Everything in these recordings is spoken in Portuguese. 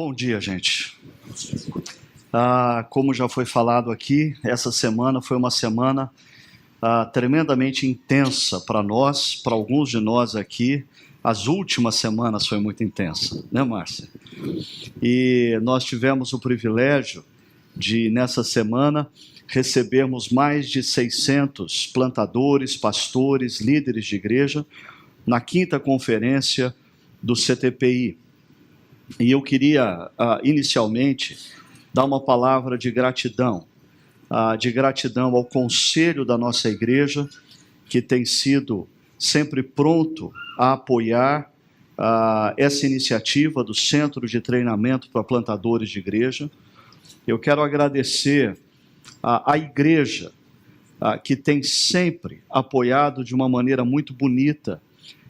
Bom dia, gente. Como já foi falado aqui, essa semana foi uma semana tremendamente intensa para nós, para alguns de nós aqui. As últimas semanas foi muito intensa, né, Márcia? E nós tivemos o privilégio de, nessa semana, recebermos mais de 600 plantadores, pastores, líderes de igreja, na 5ª conferência do CTPI. E eu queria, inicialmente, dar uma palavra de gratidão ao conselho da nossa igreja, que tem sido sempre pronto a apoiar essa iniciativa do Centro de Treinamento para Plantadores de Igreja. Eu quero agradecer à igreja, que tem sempre apoiado de uma maneira muito bonita.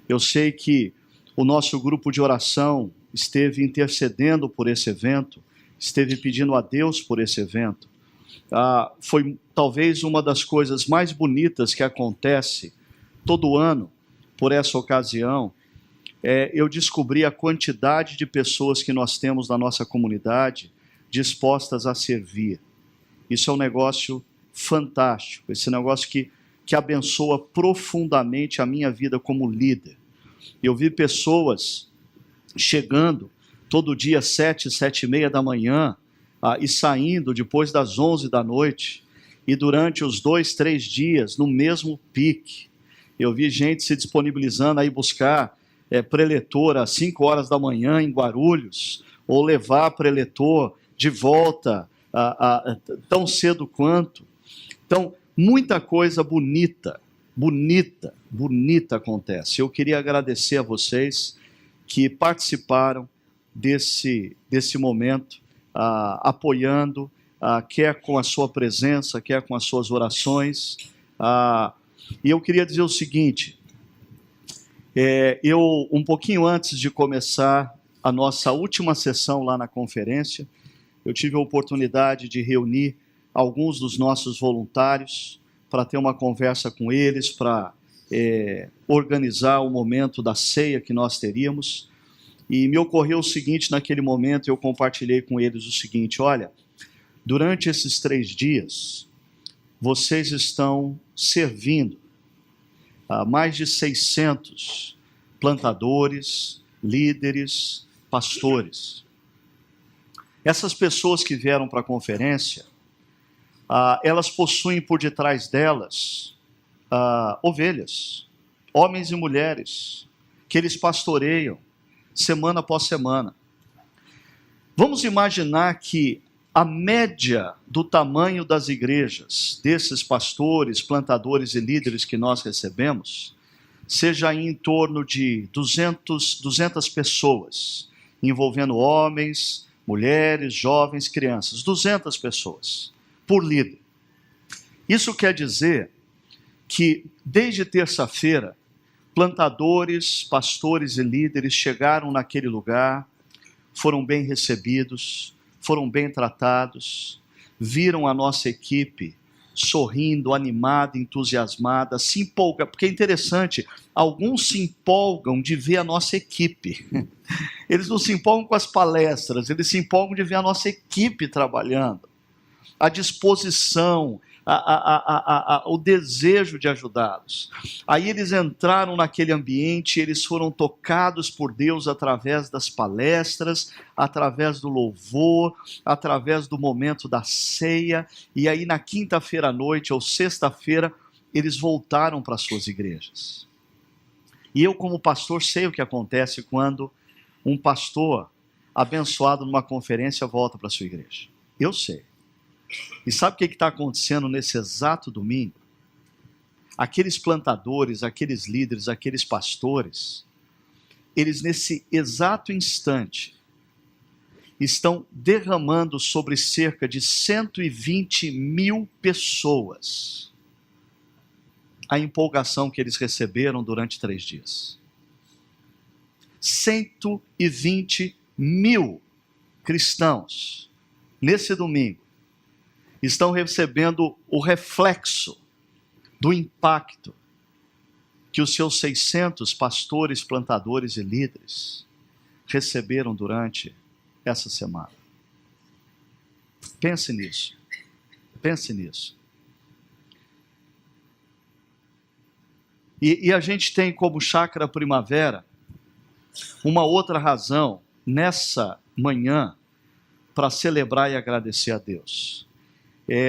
Eu sei que o nosso grupo de oração esteve intercedendo por esse evento, esteve pedindo a Deus por esse evento. Foi talvez uma das coisas mais bonitas que acontece todo ano por essa ocasião. Eu descobri a quantidade de pessoas que nós temos na nossa comunidade dispostas a servir. Isso é um negócio fantástico, esse negócio que abençoa profundamente a minha vida como líder. Eu vi pessoas chegando todo dia 7, 7h30 da manhã e saindo depois das 11 da noite, e durante os 2, 3 dias, no mesmo pique. Eu vi gente se disponibilizando a ir buscar preletor às 5 horas da manhã em Guarulhos, ou levar preletor de volta tão cedo quanto. Então, muita coisa bonita acontece. Eu queria agradecer a vocês que participaram desse momento, apoiando, quer com a sua presença, quer com as suas orações. E eu queria dizer o seguinte, um pouquinho antes de começar a nossa última sessão lá na conferência, eu tive a oportunidade de reunir alguns dos nossos voluntários para ter uma conversa com eles, para organizar o momento da ceia que nós teríamos. E me ocorreu o seguinte naquele momento, eu compartilhei com eles o seguinte: olha, durante esses 3 dias, vocês estão servindo a mais de 600 plantadores, líderes, pastores. Essas pessoas que vieram para a conferência, elas possuem por detrás delas ovelhas, homens e mulheres, que eles pastoreiam semana após semana. Vamos imaginar que a média do tamanho das igrejas, desses pastores, plantadores e líderes que nós recebemos, seja em torno de 200 pessoas, envolvendo homens, mulheres, jovens, crianças, 200 pessoas por líder. Isso quer dizer que, desde terça-feira, plantadores, pastores e líderes chegaram naquele lugar, foram bem recebidos, foram bem tratados, viram a nossa equipe sorrindo, animada, entusiasmada, se empolga, porque é interessante, alguns se empolgam de ver a nossa equipe. Eles não se empolgam com as palestras, eles se empolgam de ver a nossa equipe trabalhando, a disposição, o desejo de ajudá-los. Aí eles entraram naquele ambiente, eles foram tocados por Deus através das palestras, através do louvor, através do momento da ceia, e aí na quinta-feira à noite ou sexta-feira, eles voltaram para as suas igrejas. E eu, como pastor, sei o que acontece quando um pastor abençoado numa conferência volta para a sua igreja. Eu sei. E sabe o que está acontecendo nesse exato domingo? Aqueles plantadores, aqueles líderes, aqueles pastores, eles nesse exato instante estão derramando sobre cerca de 120 mil pessoas a empolgação que eles receberam durante 3 dias. 120 mil cristãos, nesse domingo, estão recebendo o reflexo do impacto que os seus 600 pastores, plantadores e líderes receberam durante essa semana. Pense nisso. Pense nisso. E a gente tem como Chácara Primavera uma outra razão nessa manhã para celebrar e agradecer a Deus.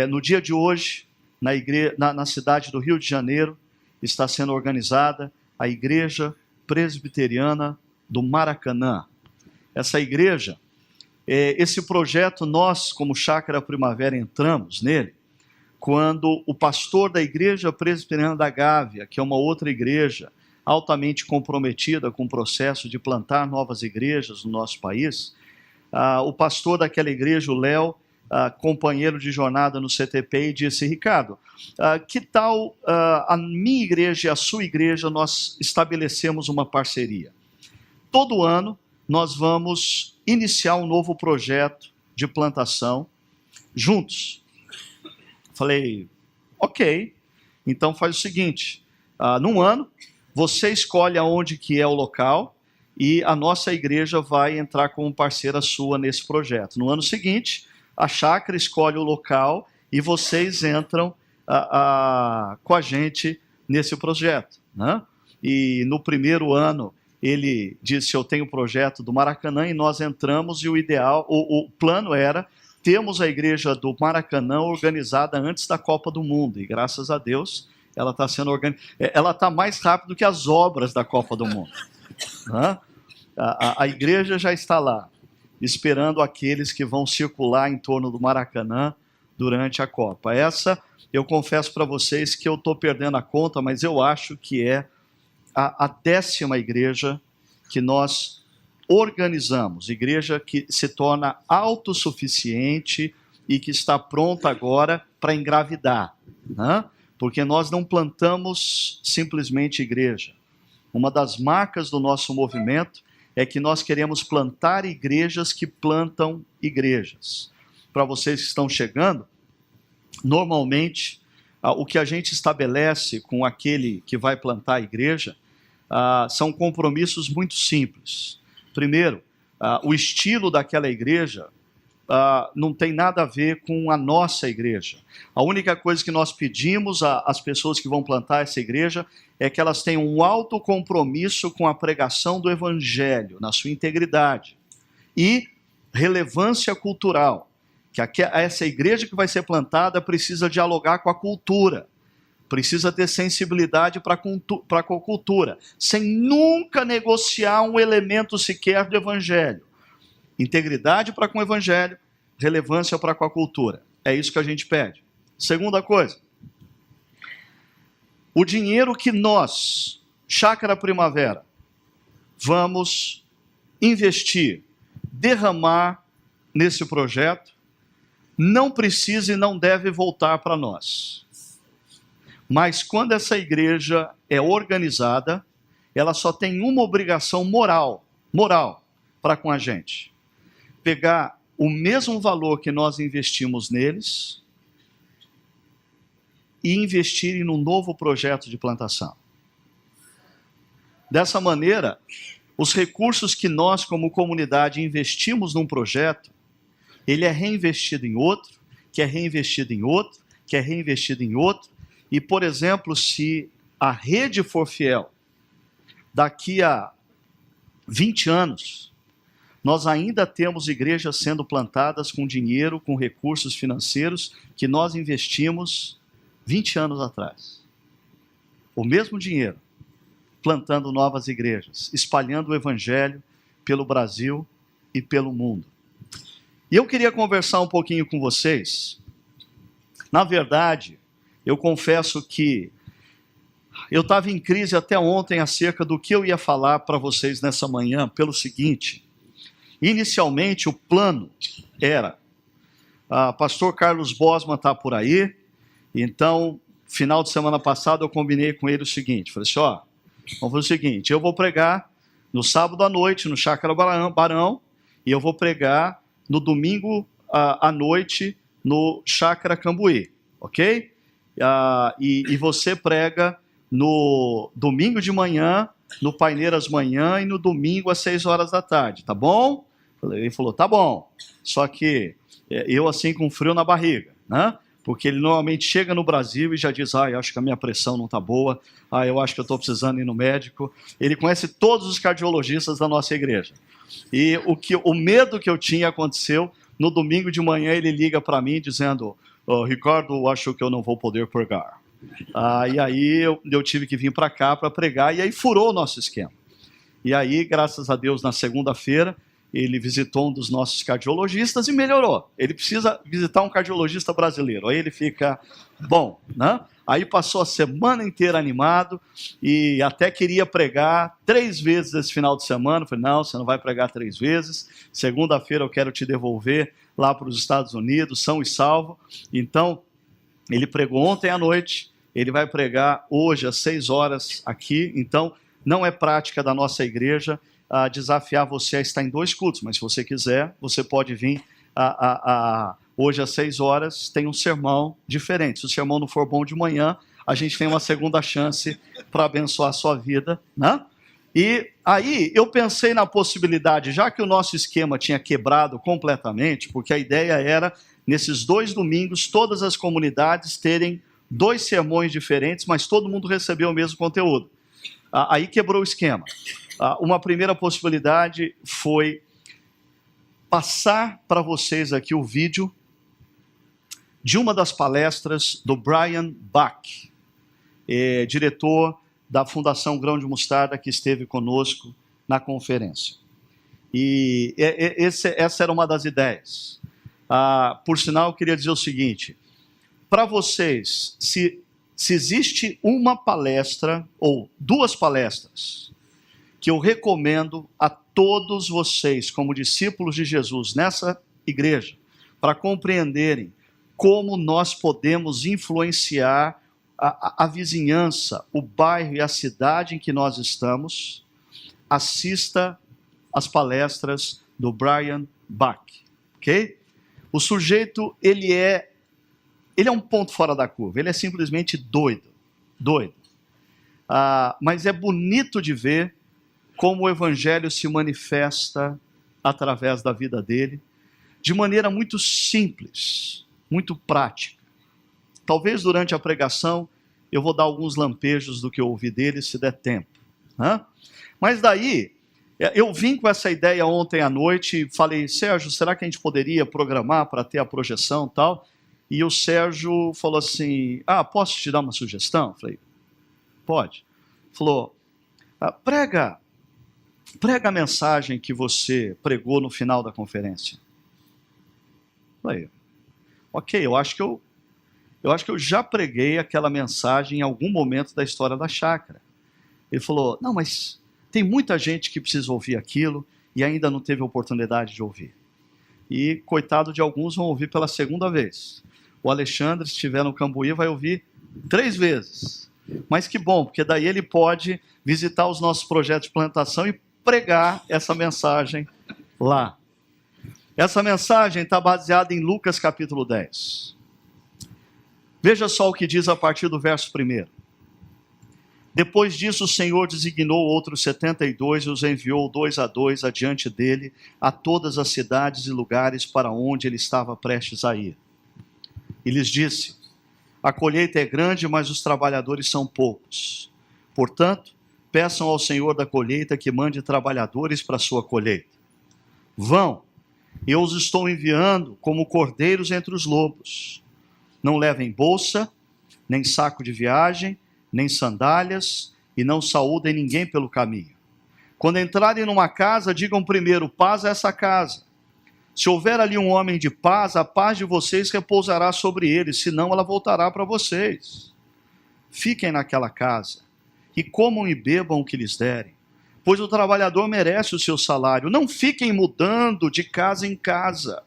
No dia de hoje, na cidade do Rio de Janeiro, está sendo organizada a Igreja Presbiteriana do Maracanã. Essa igreja, esse projeto, nós, como Chácara Primavera, entramos nele quando o pastor da Igreja Presbiteriana da Gávea, que é uma outra igreja altamente comprometida com o processo de plantar novas igrejas no nosso país, o pastor daquela igreja, o Léo, companheiro de jornada no CTP, disse: Ricardo, que tal a minha igreja e a sua igreja nós estabelecemos uma parceria? Todo ano nós vamos iniciar um novo projeto de plantação juntos. Falei, ok, então faz o seguinte, num ano você escolhe aonde que é o local e a nossa igreja vai entrar como parceira sua nesse projeto. No ano seguinte, a chácara escolhe o local e vocês entram com a gente nesse projeto, né? E no primeiro ano ele disse: eu tenho o projeto do Maracanã, e nós entramos, e o plano era termos a igreja do Maracanã organizada antes da Copa do Mundo, e graças a Deus ela está sendo organizada, ela está mais rápido que as obras da Copa do Mundo, né? A igreja já está lá, esperando aqueles que vão circular em torno do Maracanã durante a Copa. Essa, eu confesso para vocês que eu estou perdendo a conta, mas eu acho que é a 10ª igreja que nós organizamos, igreja que se torna autossuficiente e que está pronta agora para engravidar, né? Porque nós não plantamos simplesmente igreja. Uma das marcas do nosso movimento é que nós queremos plantar igrejas que plantam igrejas. Para vocês que estão chegando, normalmente, o que a gente estabelece com aquele que vai plantar a igreja são compromissos muito simples. Primeiro, o estilo daquela igreja não tem nada a ver com a nossa igreja. A única coisa que nós pedimos às pessoas que vão plantar essa igreja é que elas tenham um alto compromisso com a pregação do evangelho, na sua integridade, e relevância cultural, que essa igreja que vai ser plantada precisa dialogar com a cultura, precisa ter sensibilidade para a cultura, sem nunca negociar um elemento sequer do evangelho. Integridade para com o evangelho, relevância para com a cultura. É isso que a gente pede. Segunda coisa, o dinheiro que nós, Chácara Primavera, vamos investir, derramar nesse projeto, não precisa e não deve voltar para nós. Mas quando essa igreja é organizada, ela só tem uma obrigação moral para com a gente: pegar o mesmo valor que nós investimos neles e investirem num novo projeto de plantação. Dessa maneira, os recursos que nós, como comunidade, investimos num projeto, ele é reinvestido em outro, que é reinvestido em outro, que é reinvestido em outro. E, por exemplo, se a rede for fiel, daqui a 20 anos, nós ainda temos igrejas sendo plantadas com dinheiro, com recursos financeiros que nós investimos 20 anos atrás. O mesmo dinheiro, plantando novas igrejas, espalhando o evangelho pelo Brasil e pelo mundo. E eu queria conversar um pouquinho com vocês. Na verdade, eu confesso que eu estava em crise até ontem acerca do que eu ia falar para vocês nessa manhã, pelo seguinte: inicialmente o plano era, pastor Carlos Bosman está por aí, então, final de semana passada eu combinei com ele o seguinte, falei assim, vamos fazer o seguinte, eu vou pregar no sábado à noite no Chácara Barão, e eu vou pregar no domingo à noite no Chácara Cambuí, ok? E você prega no domingo de manhã, no Paineiras Manhã, e no domingo às 6 horas da tarde, tá bom? Ele falou, tá bom, só que eu assim com frio na barriga, né? Porque ele normalmente chega no Brasil e já diz, eu acho que a minha pressão não está boa, eu acho que eu estou precisando ir no médico. Ele conhece todos os cardiologistas da nossa igreja. E o medo que eu tinha aconteceu, no domingo de manhã ele liga para mim dizendo, Ricardo, acho que eu não vou poder pregar. E aí eu tive que vir para cá para pregar, e aí furou o nosso esquema. E aí, graças a Deus, na segunda-feira, ele visitou um dos nossos cardiologistas e melhorou. Ele precisa visitar um cardiologista brasileiro, aí ele fica bom, né? Aí passou a semana inteira animado e até queria pregar 3 vezes esse final de semana. Eu falei, não, você não vai pregar 3 vezes. Segunda-feira eu quero te devolver lá para os Estados Unidos, são e salvo. Então, ele pregou ontem à noite, ele vai pregar hoje às 6 horas aqui. Então, não é prática da nossa igreja desafiar você a estar em 2 cultos, mas se você quiser, você pode vir hoje às 6 horas, tem um sermão diferente. Se o sermão não for bom de manhã, a gente tem uma segunda chance para abençoar a sua vida, né? E aí eu pensei na possibilidade, já que o nosso esquema tinha quebrado completamente, porque a ideia era, nesses 2 domingos, todas as comunidades terem 2 sermões diferentes, mas todo mundo recebeu o mesmo conteúdo. Aí quebrou o esquema. Uma primeira possibilidade foi passar para vocês aqui o vídeo de uma das palestras do Brian Bach, diretor da Fundação Grão de Mostarda, que esteve conosco na conferência. E essa era uma das ideias. Por sinal, eu queria dizer o seguinte, para vocês, se existe uma palestra, ou 2 palestras, que eu recomendo a todos vocês, como discípulos de Jesus, nessa igreja, para compreenderem como nós podemos influenciar a vizinhança, o bairro e a cidade em que nós estamos, assista às palestras do Brian Bach, ok? O sujeito, ele é um ponto fora da curva, ele é simplesmente doido. Mas é bonito de ver como o evangelho se manifesta através da vida dele, de maneira muito simples, muito prática. Talvez durante a pregação eu vou dar alguns lampejos do que eu ouvi dele, se der tempo, né? Mas daí, eu vim com essa ideia ontem à noite e falei, Sérgio, será que a gente poderia programar para ter a projeção e tal? E o Sérgio falou assim, posso te dar uma sugestão? Eu falei, pode. Falou, prega a mensagem que você pregou no final da conferência. Eu falei, ok, eu acho que eu já preguei aquela mensagem em algum momento da história da chácara. Ele falou, não, mas tem muita gente que precisa ouvir aquilo e ainda não teve oportunidade de ouvir. E coitado de alguns vão ouvir pela segunda vez. O Alexandre, se estiver no Cambuí, vai ouvir 3 vezes. Mas que bom, porque daí ele pode visitar os nossos projetos de plantação e pregar essa mensagem lá. Essa mensagem está baseada em Lucas capítulo 10. Veja só o que diz a partir do verso 1. Depois disso, o Senhor designou outros 72 e os enviou 2 a 2 adiante dele a todas as cidades e lugares para onde ele estava prestes a ir. E lhes disse, a colheita é grande, mas os trabalhadores são poucos. Portanto, peçam ao Senhor da colheita que mande trabalhadores para a sua colheita. Vão, eu os estou enviando como cordeiros entre os lobos. Não levem bolsa, nem saco de viagem, nem sandálias, e não saúdem ninguém pelo caminho. Quando entrarem numa casa, digam primeiro, paz a essa casa. Se houver ali um homem de paz, a paz de vocês repousará sobre ele, senão ela voltará para vocês. Fiquem naquela casa, e comam e bebam o que lhes derem, pois o trabalhador merece o seu salário. Não fiquem mudando de casa em casa.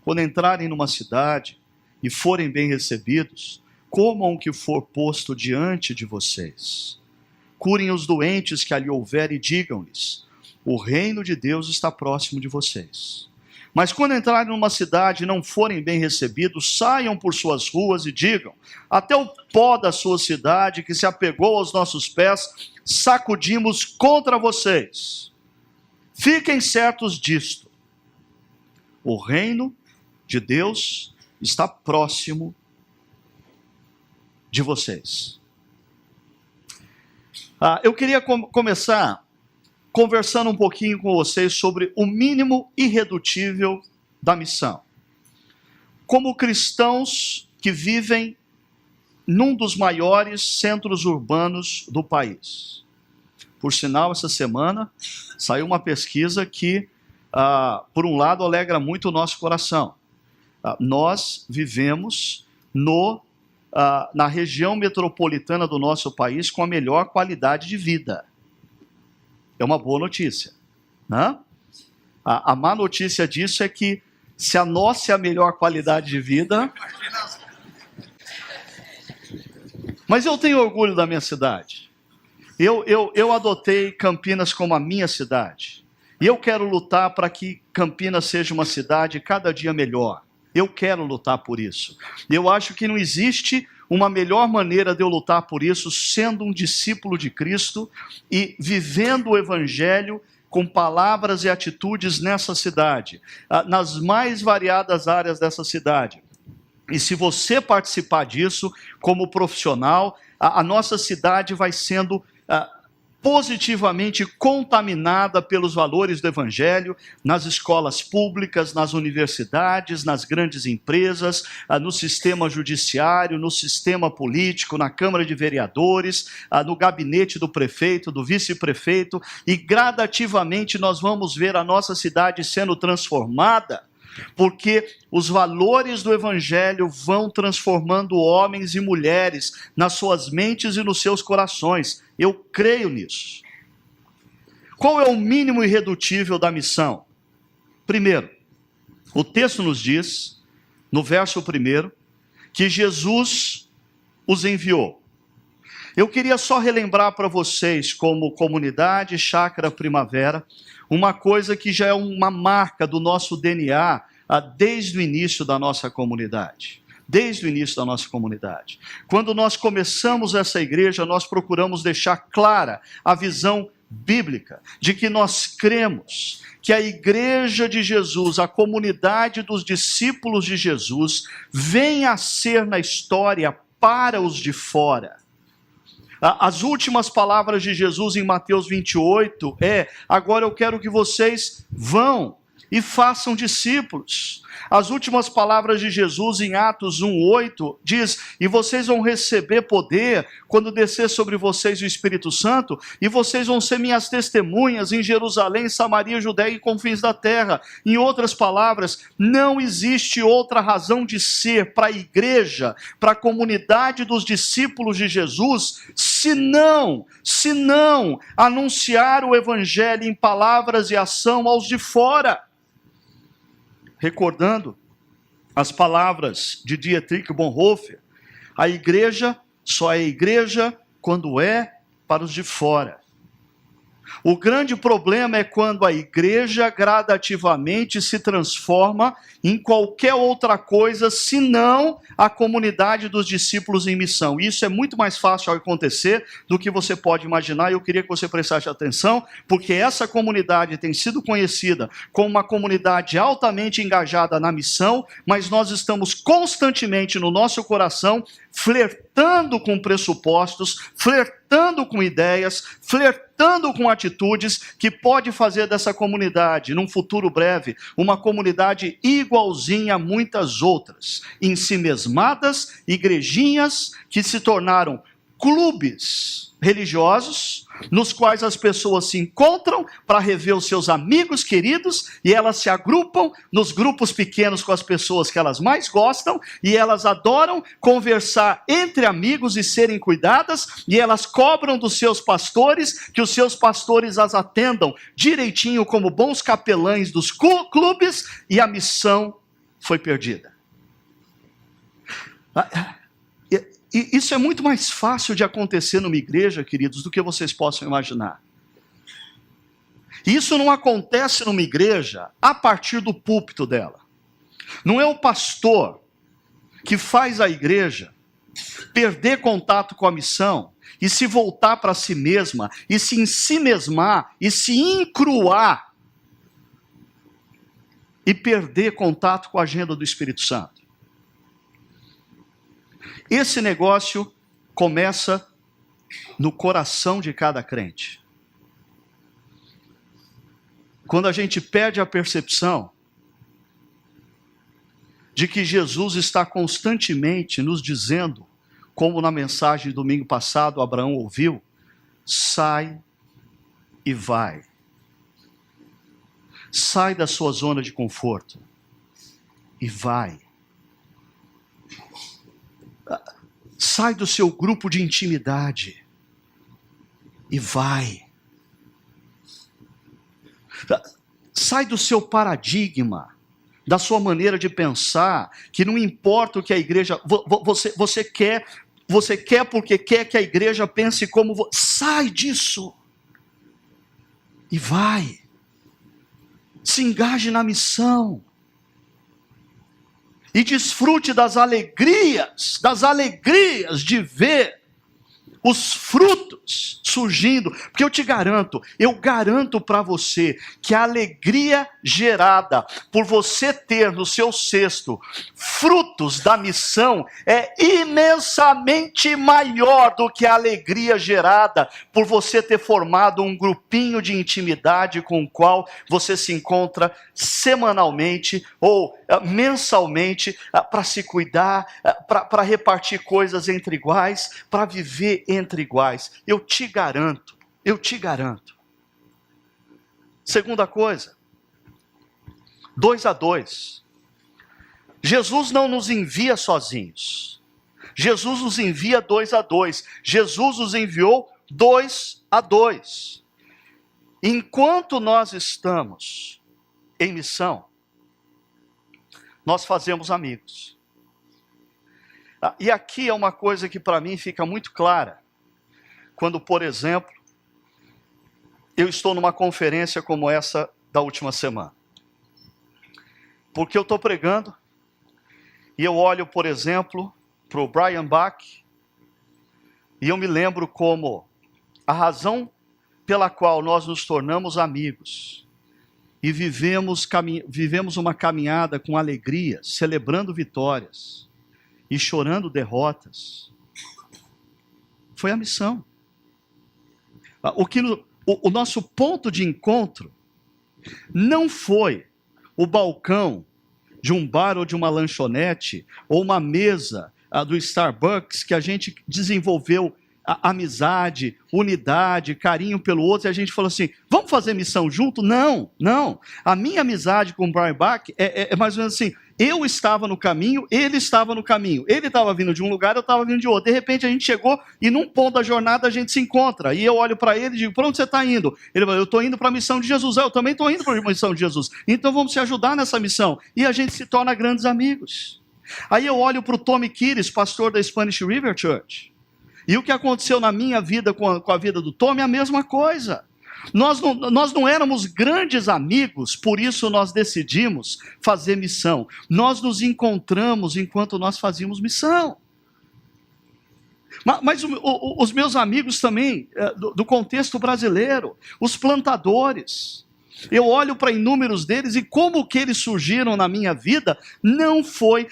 Quando entrarem numa cidade e forem bem recebidos, comam o que for posto diante de vocês. Curem os doentes que ali houver e digam-lhes, o reino de Deus está próximo de vocês. Mas quando entrarem numa cidade e não forem bem recebidos, saiam por suas ruas e digam, até o pó da sua cidade que se apegou aos nossos pés, sacudimos contra vocês. Fiquem certos disto, O reino de Deus está próximo de vocês. Eu queria começar conversando um pouquinho com vocês sobre o mínimo irredutível da missão. Como cristãos que vivem num dos maiores centros urbanos do país. Por sinal, essa semana saiu uma pesquisa que, por um lado, alegra muito o nosso coração. Nós vivemos na região metropolitana do nosso país com a melhor qualidade de vida. É uma boa notícia, né? A má notícia disso é que, se a nossa é a melhor qualidade de vida... Mas eu tenho orgulho da minha cidade. Eu adotei Campinas como a minha cidade. E eu quero lutar para que Campinas seja uma cidade cada dia melhor. Eu quero lutar por isso. Eu acho que não existe uma melhor maneira de eu lutar por isso sendo um discípulo de Cristo e vivendo o Evangelho com palavras e atitudes nessa cidade, nas mais variadas áreas dessa cidade. E se você participar disso como profissional, a nossa cidade vai sendo positivamente contaminada pelos valores do Evangelho, nas escolas públicas, nas universidades, nas grandes empresas, no sistema judiciário, no sistema político, na Câmara de Vereadores, no gabinete do prefeito, do vice-prefeito, e gradativamente nós vamos ver a nossa cidade sendo transformada, porque os valores do Evangelho vão transformando homens e mulheres nas suas mentes e nos seus corações. Eu creio nisso. Qual é o mínimo irredutível da missão? Primeiro, o texto nos diz, no verso 1, que Jesus os enviou. Eu queria só relembrar para vocês, como comunidade Chácara Primavera, uma coisa que já é uma marca do nosso DNA desde o início da nossa comunidade. Desde o início da nossa comunidade. Quando nós começamos essa igreja, nós procuramos deixar clara a visão bíblica de que nós cremos que a igreja de Jesus, a comunidade dos discípulos de Jesus, vem a ser na história para os de fora. As últimas palavras de Jesus em Mateus 28 agora eu quero que vocês vão e façam discípulos. As últimas palavras de Jesus em Atos 1:8 diz: e vocês vão receber poder quando descer sobre vocês o Espírito Santo, e vocês vão ser minhas testemunhas em Jerusalém, Samaria, Judéia e confins da terra. Em outras palavras, não existe outra razão de ser para a igreja, para a comunidade dos discípulos de Jesus, senão anunciar o Evangelho em palavras e ação aos de fora. Recordando as palavras de Dietrich Bonhoeffer, a igreja só é igreja quando é para os de fora. O grande problema é quando a igreja gradativamente se transforma em qualquer outra coisa, senão a comunidade dos discípulos em missão. Isso é muito mais fácil de acontecer do que você pode imaginar, e eu queria que você prestasse atenção, porque essa comunidade tem sido conhecida como uma comunidade altamente engajada na missão, mas nós estamos constantemente no nosso coração flertando com pressupostos, flertando com ideias, flertando com atitudes que pode fazer dessa comunidade, num futuro breve, uma comunidade igualzinha a muitas outras, ensimesmadas, igrejinhas que se tornaram clubes religiosos, nos quais as pessoas se encontram para rever os seus amigos queridos, e elas se agrupam nos grupos pequenos com as pessoas que elas mais gostam, e elas adoram conversar entre amigos e serem cuidadas, e elas cobram dos seus pastores que os seus pastores as atendam direitinho como bons capelães dos clubes, e a missão foi perdida. E isso é muito mais fácil de acontecer numa igreja, queridos, do que vocês possam imaginar. Isso não acontece numa igreja a partir do púlpito dela. Não é o pastor que faz a igreja perder contato com a missão e se voltar para si mesma, e se ensimesmar, e se encruar e perder contato com a agenda do Espírito Santo. Esse negócio começa no coração de cada crente. Quando a gente perde a percepção de que Jesus está constantemente nos dizendo, como na mensagem do domingo passado Abraão ouviu, sai e vai. Sai da sua zona de conforto e vai. Sai do seu grupo de intimidade e vai. Sai do seu paradigma, da sua maneira de pensar, que não importa o que a igreja... Você quer porque quer que a igreja pense como você. Sai disso e vai. Se engaje na missão. E desfrute das alegrias de ver os frutos surgindo. Porque eu garanto para você que a alegria gerada por você ter no seu cesto frutos da missão é imensamente maior do que a alegria gerada por você ter formado um grupinho de intimidade com o qual você se encontra semanalmente ou mensalmente para se cuidar, para repartir coisas entre iguais, para viver entre iguais. Eu te garanto. Segunda coisa, 2 a 2. Jesus não nos envia sozinhos. Jesus nos envia 2 a 2. Jesus nos enviou 2 a 2. Enquanto nós estamos em missão, nós fazemos amigos. E aqui é uma coisa que para mim fica muito clara. Quando, por exemplo, eu estou numa conferência como essa da última semana. Porque eu estou pregando e eu olho, por exemplo, para o Brian Bach e eu me lembro como a razão pela qual nós nos tornamos amigos e vivemos uma caminhada com alegria, celebrando vitórias e chorando derrotas, foi a missão. O nosso ponto de encontro não foi o balcão de um bar ou de uma lanchonete, ou uma mesa do Starbucks, que a gente desenvolveu amizade, unidade, carinho pelo outro, e a gente falou assim, vamos fazer missão junto? Não. A minha amizade com o Brian Bach é mais ou menos assim, eu estava no caminho, ele estava no caminho. Ele estava vindo de um lugar, eu estava vindo de outro. De repente a gente chegou e num ponto da jornada a gente se encontra. E eu olho para ele e digo, para onde você está indo? Ele fala, eu estou indo para a missão de Jesus. Eu também estou indo para a missão de Jesus. Então vamos se ajudar nessa missão. E a gente se torna grandes amigos. Aí eu olho para o Tommy Kires, pastor da Spanish River Church. E o que aconteceu na minha vida com a vida do Tommy é a mesma coisa. Nós não éramos grandes amigos, por isso nós decidimos fazer missão. Nós nos encontramos enquanto nós fazíamos missão. Mas os meus amigos também, do contexto brasileiro, os plantadores, eu olho para inúmeros deles e como que eles surgiram na minha vida,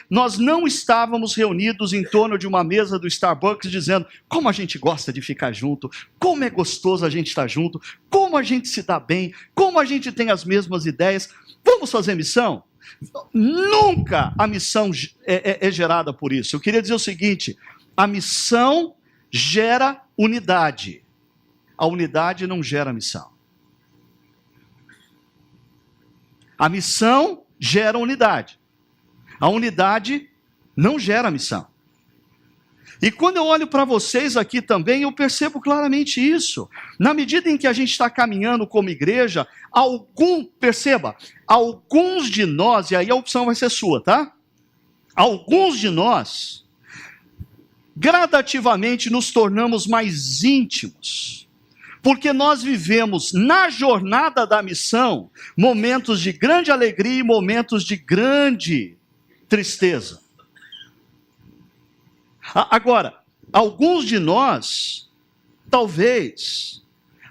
nós não estávamos reunidos em torno de uma mesa do Starbucks dizendo como a gente gosta de ficar junto, como é gostoso a gente estar junto, como a gente se dá bem, como a gente tem as mesmas ideias, vamos fazer missão? Nunca a missão é gerada por isso. Eu queria dizer o seguinte, a missão gera unidade, a unidade não gera missão. A missão gera unidade. A unidade não gera missão. E quando eu olho para vocês aqui também, eu percebo claramente isso. Na medida em que a gente está caminhando como igreja, perceba, alguns de nós, e aí a opção vai ser sua, tá? Alguns de nós, gradativamente nos tornamos mais íntimos. Porque nós vivemos na jornada da missão momentos de grande alegria e momentos de grande tristeza. Agora, alguns de nós, talvez,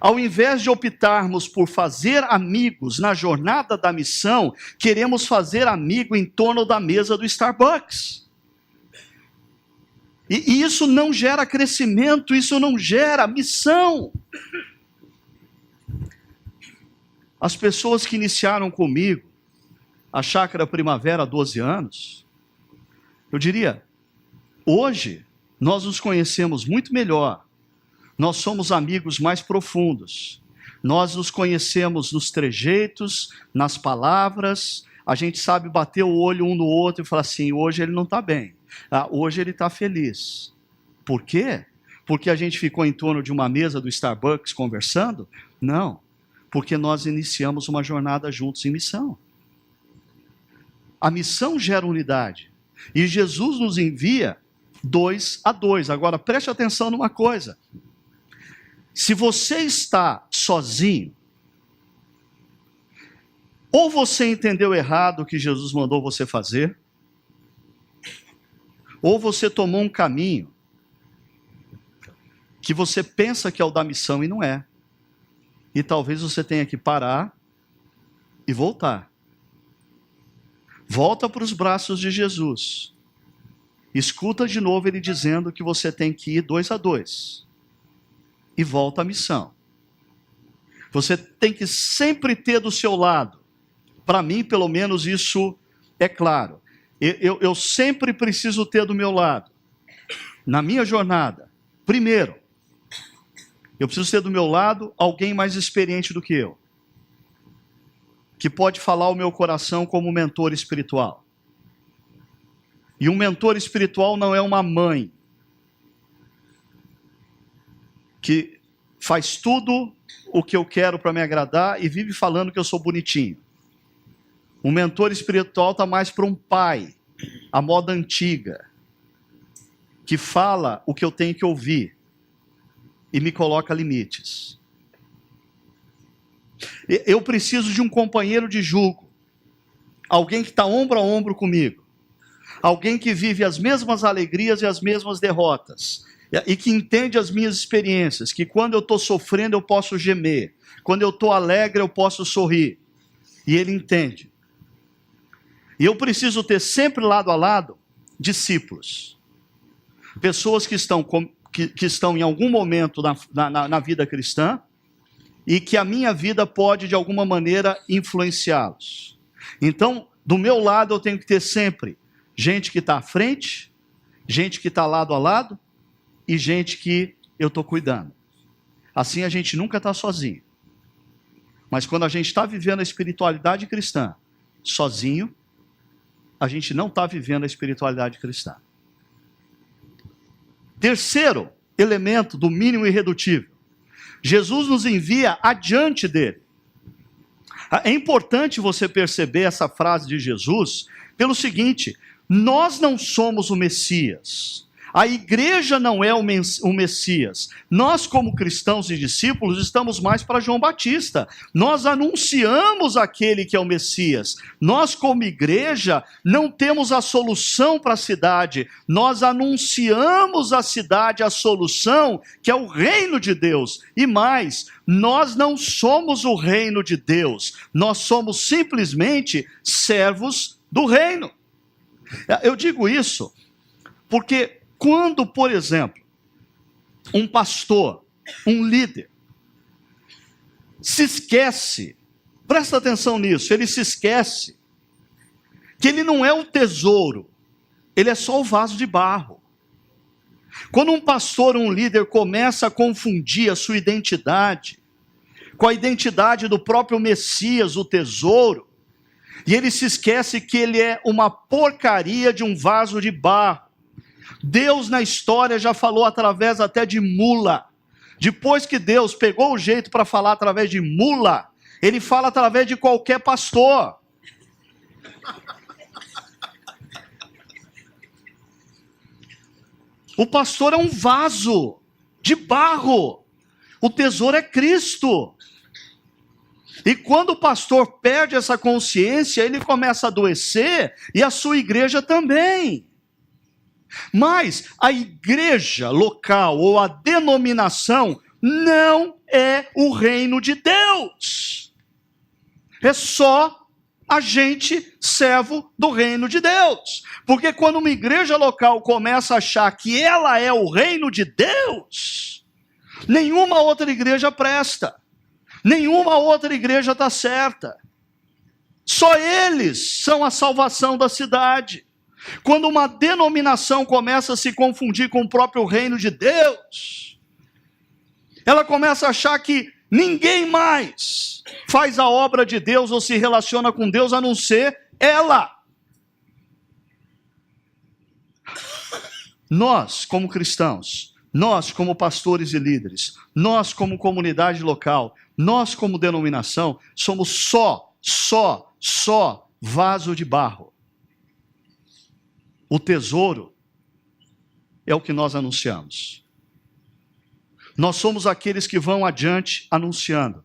Ao invés de optarmos por fazer amigos na jornada da missão, queremos fazer amigo em torno da mesa do Starbucks. E isso não gera crescimento, isso não gera missão. As pessoas que iniciaram comigo a Chácara Primavera há 12 anos, eu diria, hoje nós nos conhecemos muito melhor. Nós somos amigos mais profundos. Nós nos conhecemos nos trejeitos, nas palavras. A gente sabe bater o olho um no outro e falar assim, hoje ele não está bem. Hoje ele está feliz. Por quê? Porque a gente ficou em torno de uma mesa do Starbucks conversando? Não. Porque nós iniciamos uma jornada juntos em missão. A missão gera unidade. E Jesus nos envia 2 a 2. Agora preste atenção numa coisa. Se você está sozinho, ou você entendeu errado o que Jesus mandou você fazer, ou você tomou um caminho que você pensa que é o da missão e não é. E talvez você tenha que parar e voltar. Volta para os braços de Jesus. Escuta de novo ele dizendo que você tem que ir 2 a 2. E volta à missão. Você tem que sempre ter do seu lado. Para mim, pelo menos, isso é claro. Eu sempre preciso ter do meu lado, na minha jornada, primeiro, eu preciso ter do meu lado alguém mais experiente do que eu, que pode falar o meu coração como mentor espiritual. E um mentor espiritual não é uma mãe, que faz tudo o que eu quero para me agradar e vive falando que eu sou bonitinho. Um mentor espiritual está mais para um pai, a moda antiga, que fala o que eu tenho que ouvir e me coloca limites. Eu preciso de um companheiro de jugo, alguém que está ombro a ombro comigo, alguém que vive as mesmas alegrias e as mesmas derrotas, e que entende as minhas experiências, que quando eu estou sofrendo eu posso gemer, quando eu estou alegre eu posso sorrir, e ele entende. E eu preciso ter sempre lado a lado discípulos, pessoas que estão em algum momento na vida cristã, e que a minha vida pode de alguma maneira influenciá-los. Então, do meu lado eu tenho que ter sempre gente que está à frente, gente que está lado a lado, e gente que eu estou cuidando. Assim a gente nunca está sozinho. Mas quando a gente está vivendo a espiritualidade cristã sozinho, a gente não está vivendo a espiritualidade cristã. Terceiro elemento do mínimo irredutível. Jesus nos envia adiante dele. É importante você perceber essa frase de Jesus pelo seguinte: nós não somos o Messias. A igreja não é o Messias. Nós, como cristãos e discípulos, estamos mais para João Batista. Nós anunciamos aquele que é o Messias. Nós, como igreja, não temos a solução para a cidade. Nós anunciamos à cidade a solução, que é o reino de Deus. E mais, nós não somos o reino de Deus. Nós somos simplesmente servos do reino. Eu digo isso porque quando, por exemplo, um pastor, um líder, se esquece, presta atenção nisso, ele se esquece que ele não é o tesouro, ele é só o vaso de barro. Quando um pastor, um líder começa a confundir a sua identidade com a identidade do próprio Messias, o tesouro, e ele se esquece que ele é uma porcaria de um vaso de barro. Deus na história já falou através até de mula. Depois que Deus pegou o jeito para falar através de mula, ele fala através de qualquer pastor. O pastor é um vaso de barro. O tesouro é Cristo. E quando o pastor perde essa consciência, ele começa a adoecer, e a sua igreja também. Mas a igreja local ou a denominação não é o reino de Deus. É só agente servo do reino de Deus. Porque quando uma igreja local começa a achar que ela é o reino de Deus, nenhuma outra igreja presta. Nenhuma outra igreja está certa. Só eles são a salvação da cidade. Quando uma denominação começa a se confundir com o próprio reino de Deus, ela começa a achar que ninguém mais faz a obra de Deus ou se relaciona com Deus a não ser ela. Nós, como cristãos, nós, como pastores e líderes, nós, como comunidade local, nós, como denominação, somos só vaso de barro. O tesouro é o que nós anunciamos. Nós somos aqueles que vão adiante anunciando.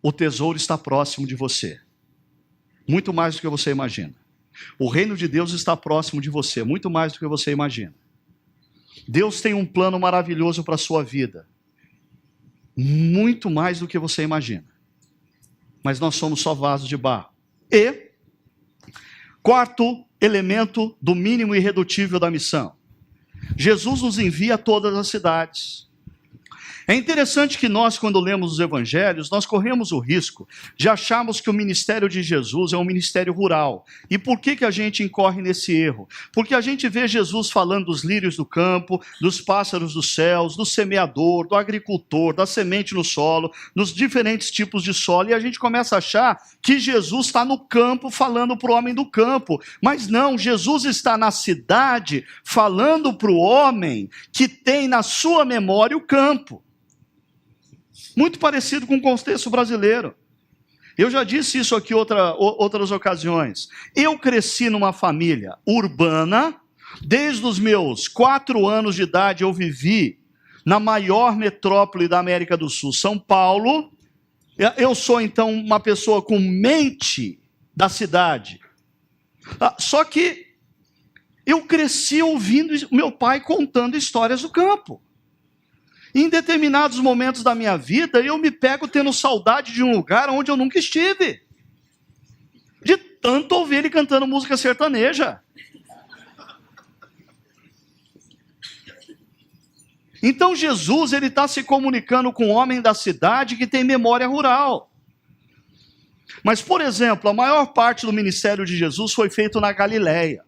O tesouro está próximo de você. Muito mais do que você imagina. O reino de Deus está próximo de você, muito mais do que você imagina. Deus tem um plano maravilhoso para a sua vida. Muito mais do que você imagina. Mas nós somos só vasos de barro. E, quarto elemento do mínimo irredutível da missão. Jesus nos envia a todas as cidades. É interessante que nós, quando lemos os evangelhos, nós corremos o risco de acharmos que o ministério de Jesus é um ministério rural. E por que a gente incorre nesse erro? Porque a gente vê Jesus falando dos lírios do campo, dos pássaros dos céus, do semeador, do agricultor, da semente no solo, dos diferentes tipos de solo, e a gente começa a achar que Jesus está no campo falando para o homem do campo. Mas não, Jesus está na cidade falando para o homem que tem na sua memória o campo. Muito parecido com o contexto brasileiro. Eu já disse isso aqui outras ocasiões. Eu cresci numa família urbana. Desde os meus 4 anos de idade eu vivi na maior metrópole da América do Sul, São Paulo. Eu sou então uma pessoa com mente da cidade. Só que eu cresci ouvindo meu pai contando histórias do campo. Em determinados momentos da minha vida, eu me pego tendo saudade de um lugar onde eu nunca estive. De tanto ouvir ele cantando música sertaneja. Então Jesus, ele está se comunicando com um homem da cidade que tem memória rural. Mas, por exemplo, a maior parte do ministério de Jesus foi feito na Galileia.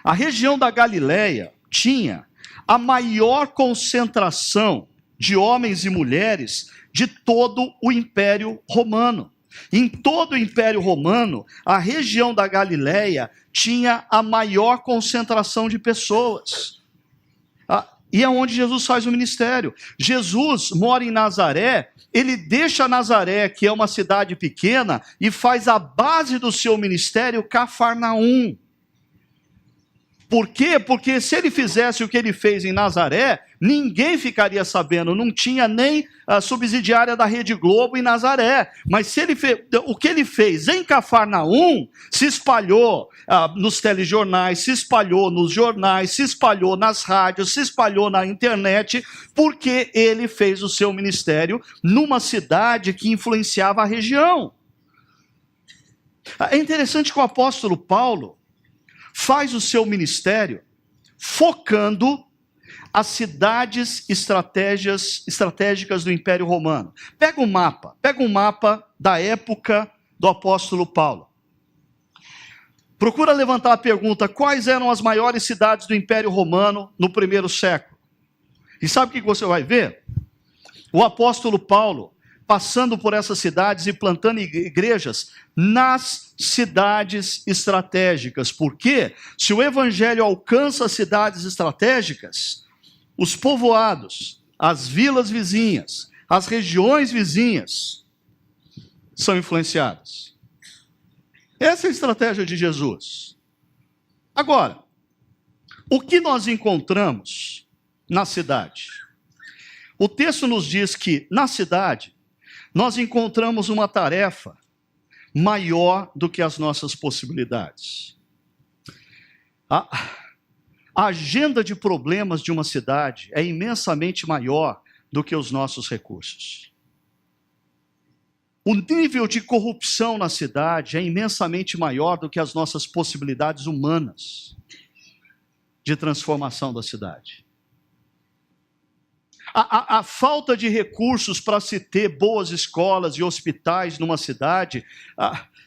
A região da Galileia tinha a maior concentração de homens e mulheres de todo o Império Romano. Em todo o Império Romano, a região da Galileia tinha a maior concentração de pessoas. E é onde Jesus faz o ministério. Jesus mora em Nazaré, ele deixa Nazaré, que é uma cidade pequena, e faz a base do seu ministério Cafarnaum. Por quê? Porque se ele fizesse o que ele fez em Nazaré, ninguém ficaria sabendo, não tinha nem a subsidiária da Rede Globo em Nazaré. Mas se ele o que ele fez em Cafarnaum, se espalhou nos telejornais, se espalhou nos jornais, se espalhou nas rádios, se espalhou na internet, porque ele fez o seu ministério numa cidade que influenciava a região. É interessante que o apóstolo Paulo faz o seu ministério focando as cidades estratégicas do Império Romano. Pega um mapa da época do apóstolo Paulo. Procura levantar a pergunta: quais eram as maiores cidades do Império Romano no primeiro século? E sabe o que você vai ver? O apóstolo Paulo passando por essas cidades e plantando igrejas nas cidades estratégicas. Por quê? Se o evangelho alcança as cidades estratégicas, os povoados, as vilas vizinhas, as regiões vizinhas são influenciadas. Essa é a estratégia de Jesus. Agora, o que nós encontramos na cidade? O texto nos diz que na cidade nós encontramos uma tarefa maior do que as nossas possibilidades. A agenda de problemas de uma cidade é imensamente maior do que os nossos recursos. O nível de corrupção na cidade é imensamente maior do que as nossas possibilidades humanas de transformação da cidade. A falta de recursos para se ter boas escolas e hospitais numa cidade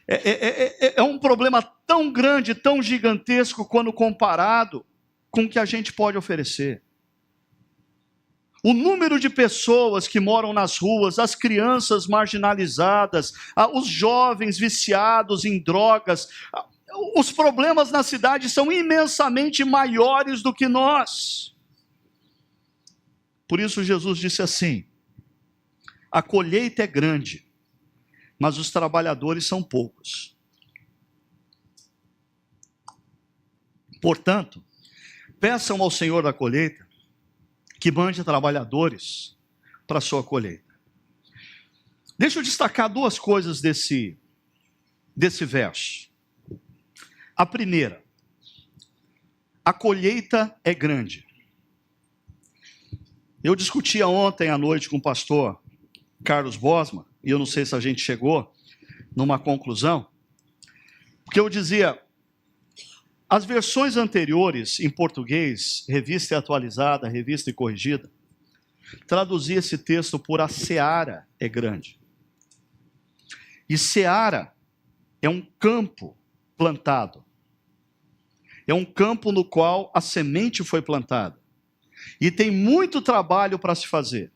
é um problema tão grande, tão gigantesco quando comparado com o que a gente pode oferecer. O número de pessoas que moram nas ruas, as crianças marginalizadas, os jovens viciados em drogas, os problemas na cidade são imensamente maiores do que nós. Por isso Jesus disse assim: a colheita é grande, mas os trabalhadores são poucos. Portanto, peçam ao Senhor da colheita que mande trabalhadores para a sua colheita. Deixa eu destacar duas coisas desse verso. A primeira, a colheita é grande. Eu discutia ontem à noite com o pastor Carlos Bosman, e eu não sei se a gente chegou numa conclusão, porque eu dizia, as versões anteriores em português, revista e atualizada, revista e corrigida, traduzia esse texto por a seara é grande. E seara é um campo plantado. É um campo no qual a semente foi plantada. E tem muito trabalho para se fazer.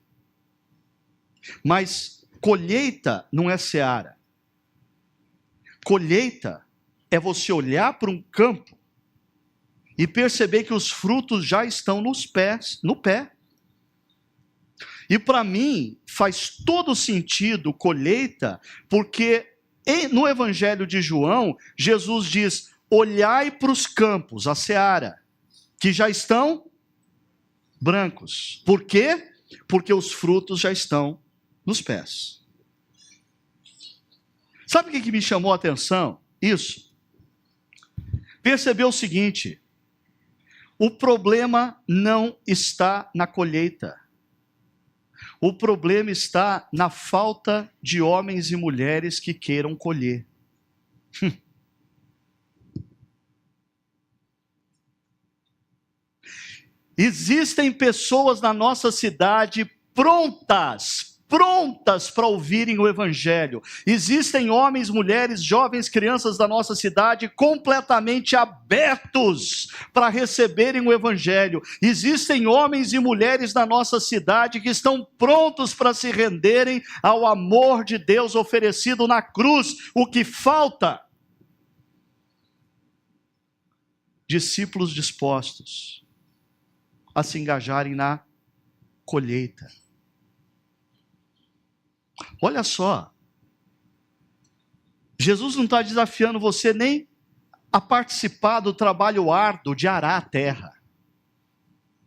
Mas colheita não é seara. Colheita é você olhar para um campo e perceber que os frutos já estão no pé. E para mim faz todo sentido colheita, porque no Evangelho de João, Jesus diz: olhai para os campos, a seara, que já estão brancos. Por quê? Porque os frutos já estão nos pés. Sabe o que me chamou a atenção? Isso. Percebeu o seguinte: o problema não está na colheita. O problema está na falta de homens e mulheres que queiram colher. Existem pessoas na nossa cidade prontas para ouvirem o Evangelho. Existem homens, mulheres, jovens, crianças da nossa cidade completamente abertos para receberem o Evangelho. Existem homens e mulheres da nossa cidade que estão prontos para se renderem ao amor de Deus oferecido na cruz. O que falta? Discípulos dispostos a se engajarem na colheita. Olha só, Jesus não está desafiando você nem a participar do trabalho árduo de arar a terra,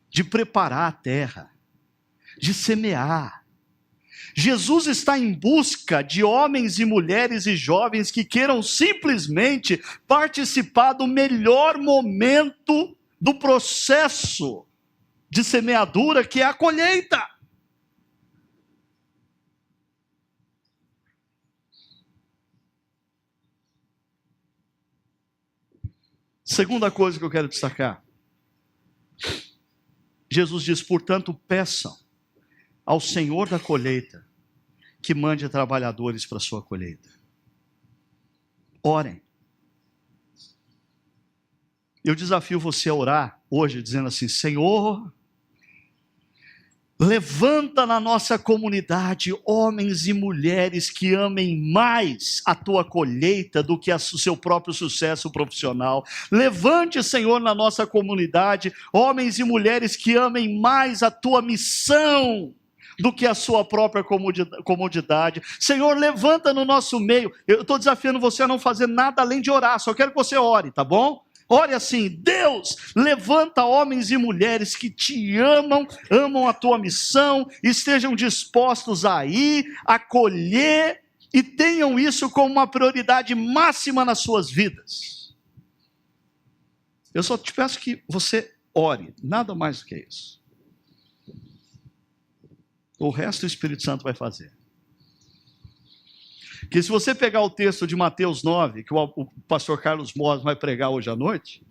de preparar a terra, de semear. Jesus está em busca de homens e mulheres e jovens que queiram simplesmente participar do melhor momento do processo de semeadura, que é a colheita. Segunda coisa que eu quero destacar. Jesus diz: portanto, peçam ao Senhor da colheita que mande trabalhadores para a sua colheita. Orem. Eu desafio você a orar hoje dizendo assim: Senhor, levanta na nossa comunidade homens e mulheres que amem mais a tua colheita do que o seu próprio sucesso profissional. Levante, Senhor, na nossa comunidade homens e mulheres que amem mais a tua missão do que a sua própria comodidade. Senhor, levanta no nosso meio. Eu estou desafiando você a não fazer nada além de orar, só quero que você ore, tá bom? Ore assim: Deus, levanta homens e mulheres que te amam, amam a tua missão, estejam dispostos a ir, a colher, e tenham isso como uma prioridade máxima nas suas vidas. Eu só te peço que você ore, nada mais do que isso. O resto o Espírito Santo vai fazer. Porque se você pegar o texto de Mateus 9, que o pastor Carlos Mos vai pregar hoje à noite,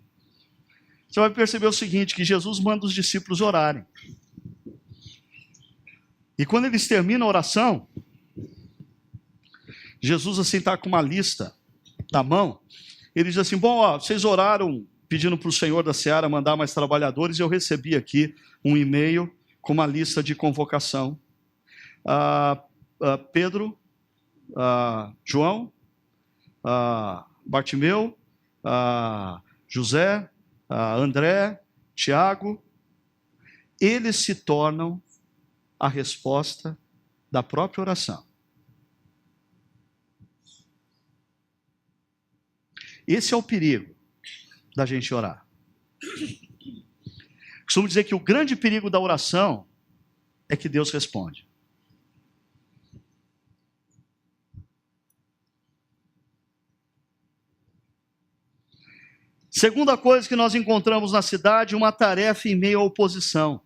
você vai perceber o seguinte, que Jesus manda os discípulos orarem. E quando eles terminam a oração, Jesus assim está com uma lista na mão, ele diz assim, bom, ó, vocês oraram pedindo para o Senhor da Seara mandar mais trabalhadores, e eu recebi aqui um e-mail com uma lista de convocação. Pedro, João, Bartimeu, José, André, Tiago, eles se tornam a resposta da própria oração. Esse é o perigo da gente orar. Costumo dizer que o grande perigo da oração é que Deus responde. Segunda coisa que nós encontramos na cidade, uma tarefa em meio à oposição.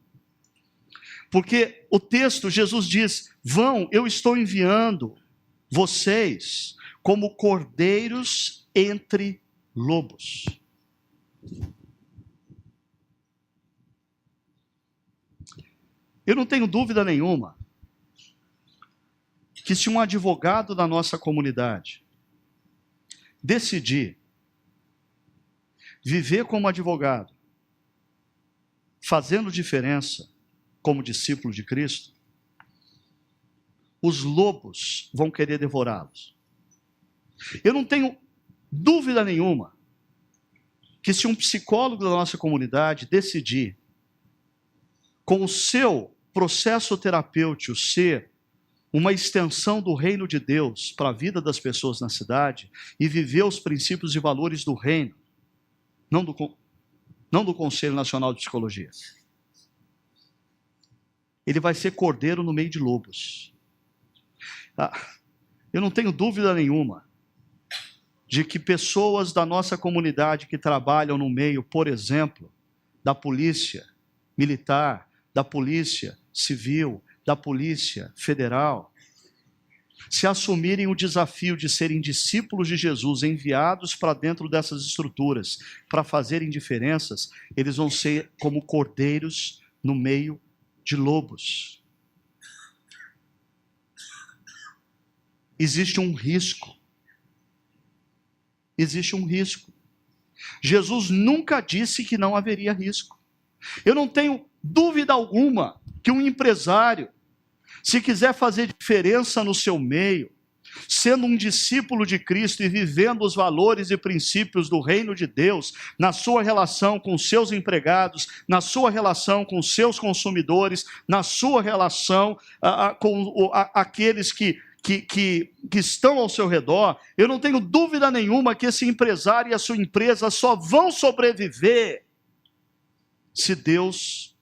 Porque o texto, Jesus diz, vão, eu estou enviando vocês como cordeiros entre lobos. Eu não tenho dúvida nenhuma que se um advogado da nossa comunidade decidir viver como advogado, fazendo diferença como discípulo de Cristo, os lobos vão querer devorá-los. Eu não tenho dúvida nenhuma que se um psicólogo da nossa comunidade decidir, com o seu processo terapêutico ser uma extensão do reino de Deus para a vida das pessoas na cidade e viver os princípios e valores do reino, não do Conselho Nacional de Psicologia, ele vai ser cordeiro no meio de lobos. Eu não tenho dúvida nenhuma de que pessoas da nossa comunidade que trabalham no meio, por exemplo, da polícia militar, da polícia civil, da polícia federal, se assumirem o desafio de serem discípulos de Jesus, enviados para dentro dessas estruturas, para fazerem diferenças, eles vão ser como cordeiros no meio de lobos. Existe um risco. Existe um risco. Jesus nunca disse que não haveria risco. Eu não tenho dúvida alguma que um empresário, se quiser fazer diferença no seu meio, sendo um discípulo de Cristo e vivendo os valores e princípios do reino de Deus, na sua relação com seus empregados, na sua relação com seus consumidores, na sua relação com aqueles que estão ao seu redor, eu não tenho dúvida nenhuma que esse empresário e a sua empresa só vão sobreviver se Deus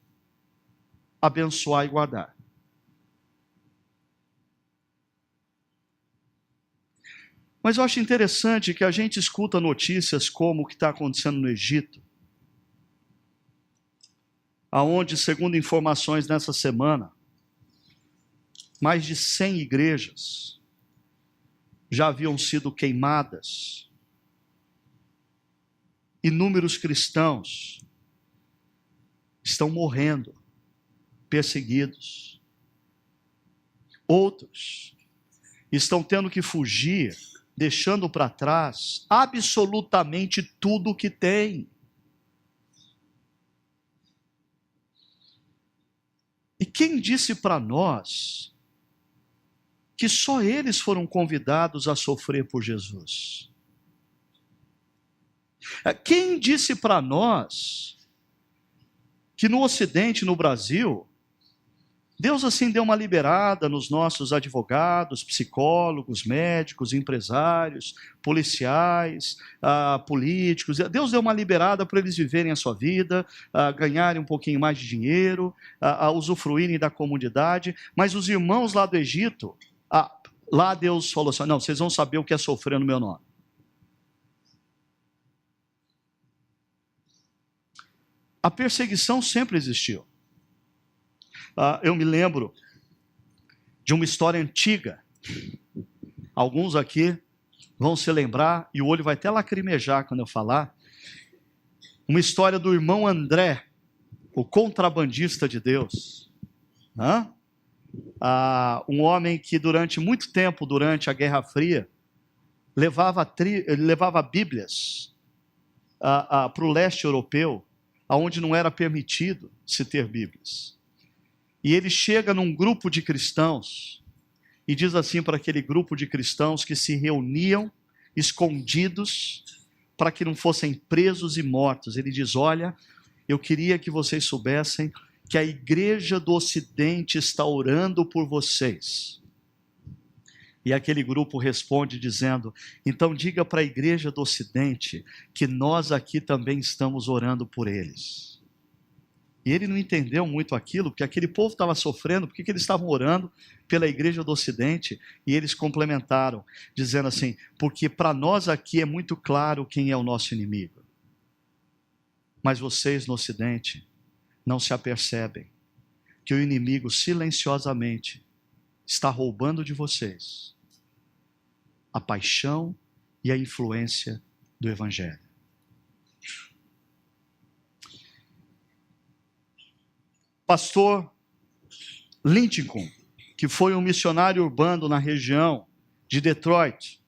abençoar e guardar. Mas eu acho interessante que a gente escuta notícias como o que está acontecendo no Egito, aonde, segundo informações nessa semana, mais de 100 igrejas já haviam sido queimadas. Inúmeros cristãos estão morrendo, perseguidos. Outros estão tendo que fugir, deixando para trás absolutamente tudo o que tem. E quem disse para nós que só eles foram convidados a sofrer por Jesus? Quem disse para nós que no Ocidente, no Brasil, Deus assim deu uma liberada nos nossos advogados, psicólogos, médicos, empresários, policiais, políticos. Deus deu uma liberada para eles viverem a sua vida, ganharem um pouquinho mais de dinheiro, usufruírem da comunidade. Mas os irmãos lá do Egito, lá Deus falou assim, não, vocês vão saber o que é sofrer no meu nome. A perseguição sempre existiu. Eu me lembro de uma história antiga. Alguns aqui vão se lembrar, e o olho vai até lacrimejar quando eu falar. Uma história do irmão André, o contrabandista de Deus. Um homem que durante muito tempo, durante a Guerra Fria, levava Bíblias para o leste europeu, onde não era permitido se ter Bíblias. E ele chega num grupo de cristãos e diz assim para aquele grupo de cristãos que se reuniam escondidos para que não fossem presos e mortos. Ele diz: olha, eu queria que vocês soubessem que a igreja do Ocidente está orando por vocês. E aquele grupo responde dizendo: então diga para a igreja do Ocidente que nós aqui também estamos orando por eles. E ele não entendeu muito aquilo, porque aquele povo estava sofrendo, porque eles estavam orando pela igreja do Ocidente, e eles complementaram, dizendo assim: porque para nós aqui é muito claro quem é o nosso inimigo. Mas vocês no Ocidente não se apercebem que o inimigo silenciosamente está roubando de vocês a paixão e a influência do Evangelho. Pastor Lincoln, que foi um missionário urbano na região de Detroit,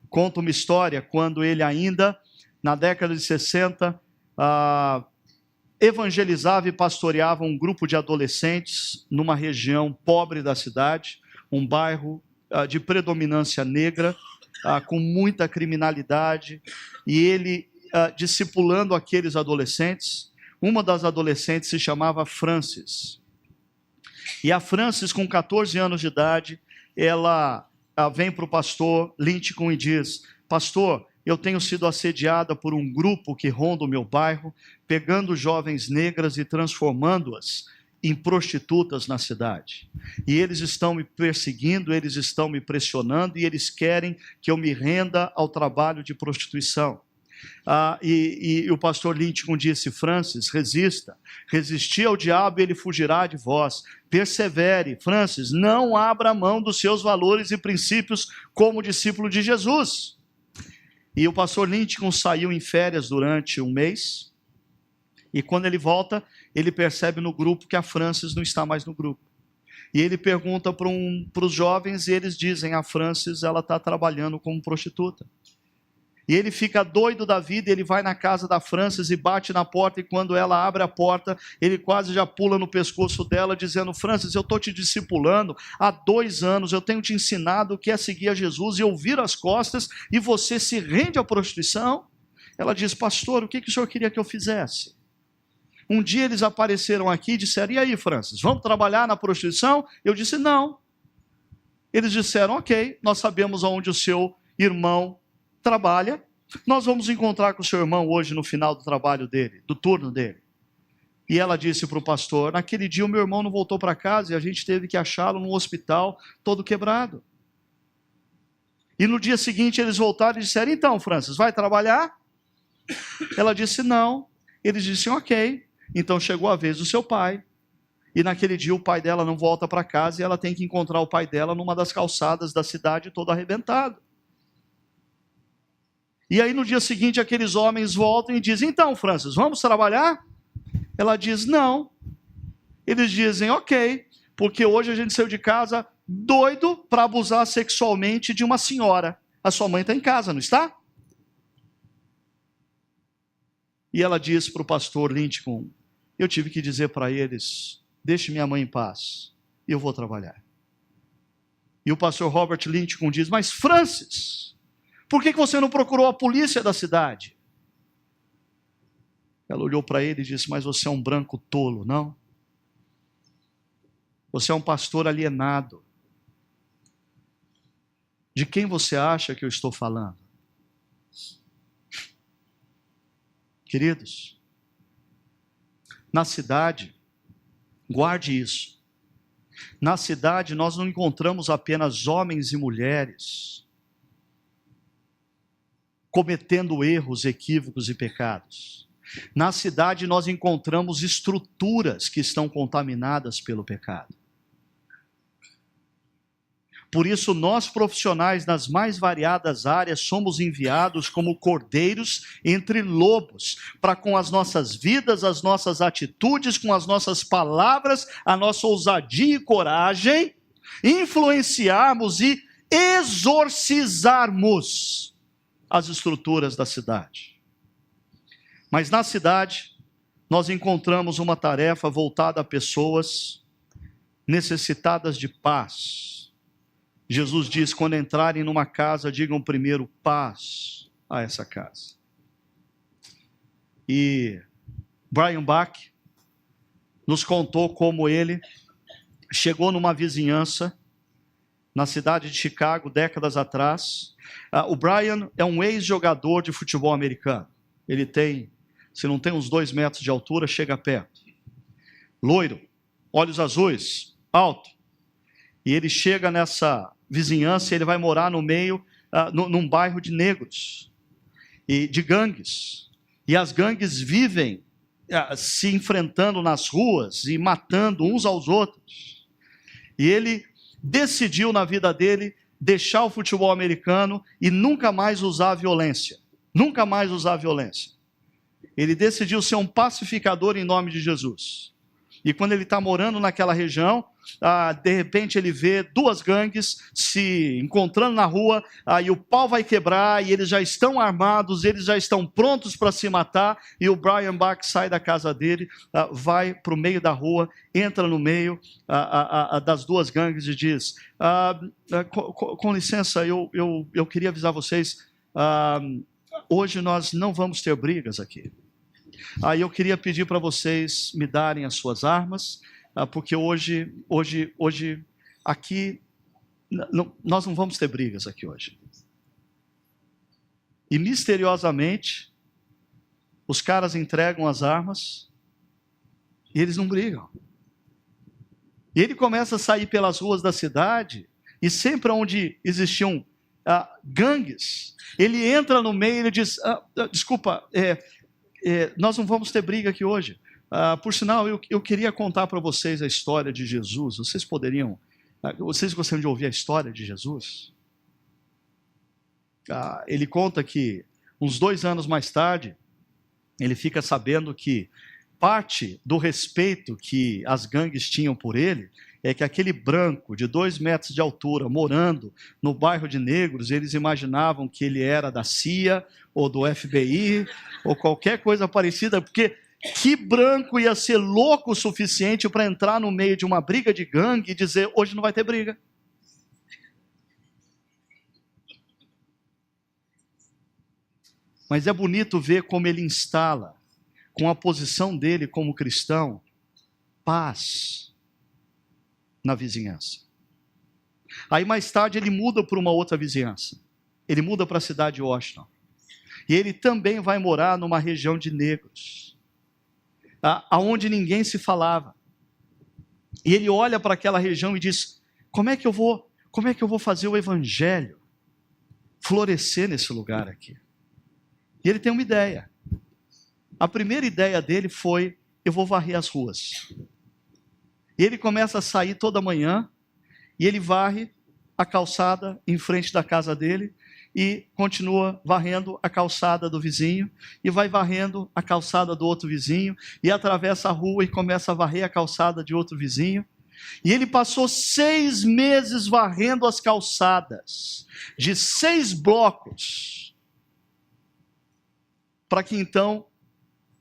conta uma história quando ele ainda, na década de 60, evangelizava e pastoreava um grupo de adolescentes numa região pobre da cidade, um bairro de predominância negra, com muita criminalidade, e ele discipulando aqueles adolescentes. Uma das adolescentes se chamava Frances. E a Frances, com 14 anos de idade, ela vem para o pastor Lincoln e diz: pastor, eu tenho sido assediada por um grupo que ronda o meu bairro, pegando jovens negras e transformando-as em prostitutas na cidade. E eles estão me perseguindo, eles estão me pressionando e eles querem que eu me renda ao trabalho de prostituição. E o pastor Lincoln disse: Frances, resista, resistir ao diabo e ele fugirá de vós. Persevere, Frances, não abra mão dos seus valores e princípios como discípulo de Jesus. E o pastor Lincoln saiu em férias durante um mês, e quando ele volta, ele percebe no grupo que a Frances não está mais no grupo. E ele pergunta para os jovens, e eles dizem: a Frances, ela está trabalhando como prostituta. E ele fica doido da vida, ele vai na casa da Frances e bate na porta, e quando ela abre a porta, ele quase já pula no pescoço dela, dizendo: Frances, eu estou te discipulando há 2 anos, eu tenho te ensinado o que é seguir a Jesus, e eu viro as costas, e você se rende à prostituição? Ela diz: pastor, o que o senhor queria que eu fizesse? Um dia eles apareceram aqui e disseram: e aí, Frances, vamos trabalhar na prostituição? Eu disse: não. Eles disseram: ok, nós sabemos onde o seu irmão trabalha, nós vamos encontrar com o seu irmão hoje no final do trabalho dele, do turno dele. E ela disse para o pastor: naquele dia o meu irmão não voltou para casa e a gente teve que achá-lo no hospital todo quebrado. E no dia seguinte eles voltaram e disseram: então, Frances, vai trabalhar? Ela disse: não. Eles disseram: ok. Então chegou a vez do seu pai, e naquele dia o pai dela não volta para casa e ela tem que encontrar o pai dela numa das calçadas da cidade todo arrebentado. E aí no dia seguinte aqueles homens voltam e dizem: então, Frances, vamos trabalhar? Ela diz: não. Eles dizem: ok, porque hoje a gente saiu de casa doido para abusar sexualmente de uma senhora. A sua mãe está em casa, não está? E ela diz para o pastor Lincoln: eu tive que dizer para eles: deixe minha mãe em paz, eu vou trabalhar. E o pastor Robert Lincoln diz: mas Frances, por que você não procurou a polícia da cidade? Ela olhou para ele e disse: mas você é um branco tolo, não? Você é um pastor alienado. De quem você acha que eu estou falando? Queridos, na cidade, guarde isso, na cidade nós não encontramos apenas homens e mulheres cometendo erros, equívocos e pecados. Na cidade nós encontramos estruturas que estão contaminadas pelo pecado. Por isso, nós profissionais nas mais variadas áreas somos enviados como cordeiros entre lobos, para com as nossas vidas, as nossas atitudes, com as nossas palavras, a nossa ousadia e coragem, influenciarmos e exorcizarmos as estruturas da cidade. Mas na cidade, nós encontramos uma tarefa voltada a pessoas necessitadas de paz. Jesus diz, quando entrarem numa casa, digam primeiro paz a essa casa. E Brian Bach nos contou como ele chegou numa vizinhança na cidade de Chicago, décadas atrás. O Brian é um ex-jogador de futebol americano. Ele tem, se não tem uns 2 metros de altura, chega perto. Loiro, olhos azuis, alto. E ele chega nessa vizinhança, ele vai morar no meio, num bairro de negros, e de gangues. E as gangues vivem se enfrentando nas ruas e matando uns aos outros. E ele decidiu na vida dele deixar o futebol americano e nunca mais usar a violência. Nunca mais usar a violência. Ele decidiu ser um pacificador em nome de Jesus. E quando ele está morando naquela região, de repente ele vê 2 gangues se encontrando na rua, e o pau vai quebrar, e eles já estão armados, eles já estão prontos para se matar, e o Brian Bach sai da casa dele, vai para o meio da rua, entra no meio das 2 gangues e diz, com licença, eu queria avisar vocês, hoje nós não vamos ter brigas aqui. Aí eu queria pedir para vocês me darem as suas armas, porque hoje aqui, nós não vamos ter brigas aqui hoje. E misteriosamente, os caras entregam as armas e eles não brigam. E ele começa a sair pelas ruas da cidade, e sempre onde existiam gangues, ele entra no meio e ele diz, desculpa, nós não vamos ter briga aqui hoje. Por sinal, eu queria contar para vocês a história de Jesus. Vocês gostariam de ouvir a história de Jesus? Ele conta que, uns 2 anos mais tarde, ele fica sabendo que parte do respeito que as gangues tinham por ele é que aquele branco de 2 metros de altura, morando no bairro de negros, eles imaginavam que ele era da CIA ou do FBI ou qualquer coisa parecida, porque que branco ia ser louco o suficiente para entrar no meio de uma briga de gangue e dizer, hoje não vai ter briga. Mas é bonito ver como ele instala, com a posição dele como cristão, paz na vizinhança. Aí mais tarde ele muda para uma outra vizinhança. Ele muda para a cidade de Washington. E ele também vai morar numa região de negros, aonde ninguém se falava. E ele olha para aquela região e diz, como é que eu vou fazer o evangelho florescer nesse lugar aqui? E ele tem uma ideia. A primeira ideia dele foi, eu vou varrer as ruas. E ele começa a sair toda manhã, e ele varre a calçada em frente da casa dele, e continua varrendo a calçada do vizinho, e vai varrendo a calçada do outro vizinho, e atravessa a rua e começa a varrer a calçada de outro vizinho. E ele passou 6 meses varrendo as calçadas, de 6 blocos, para que então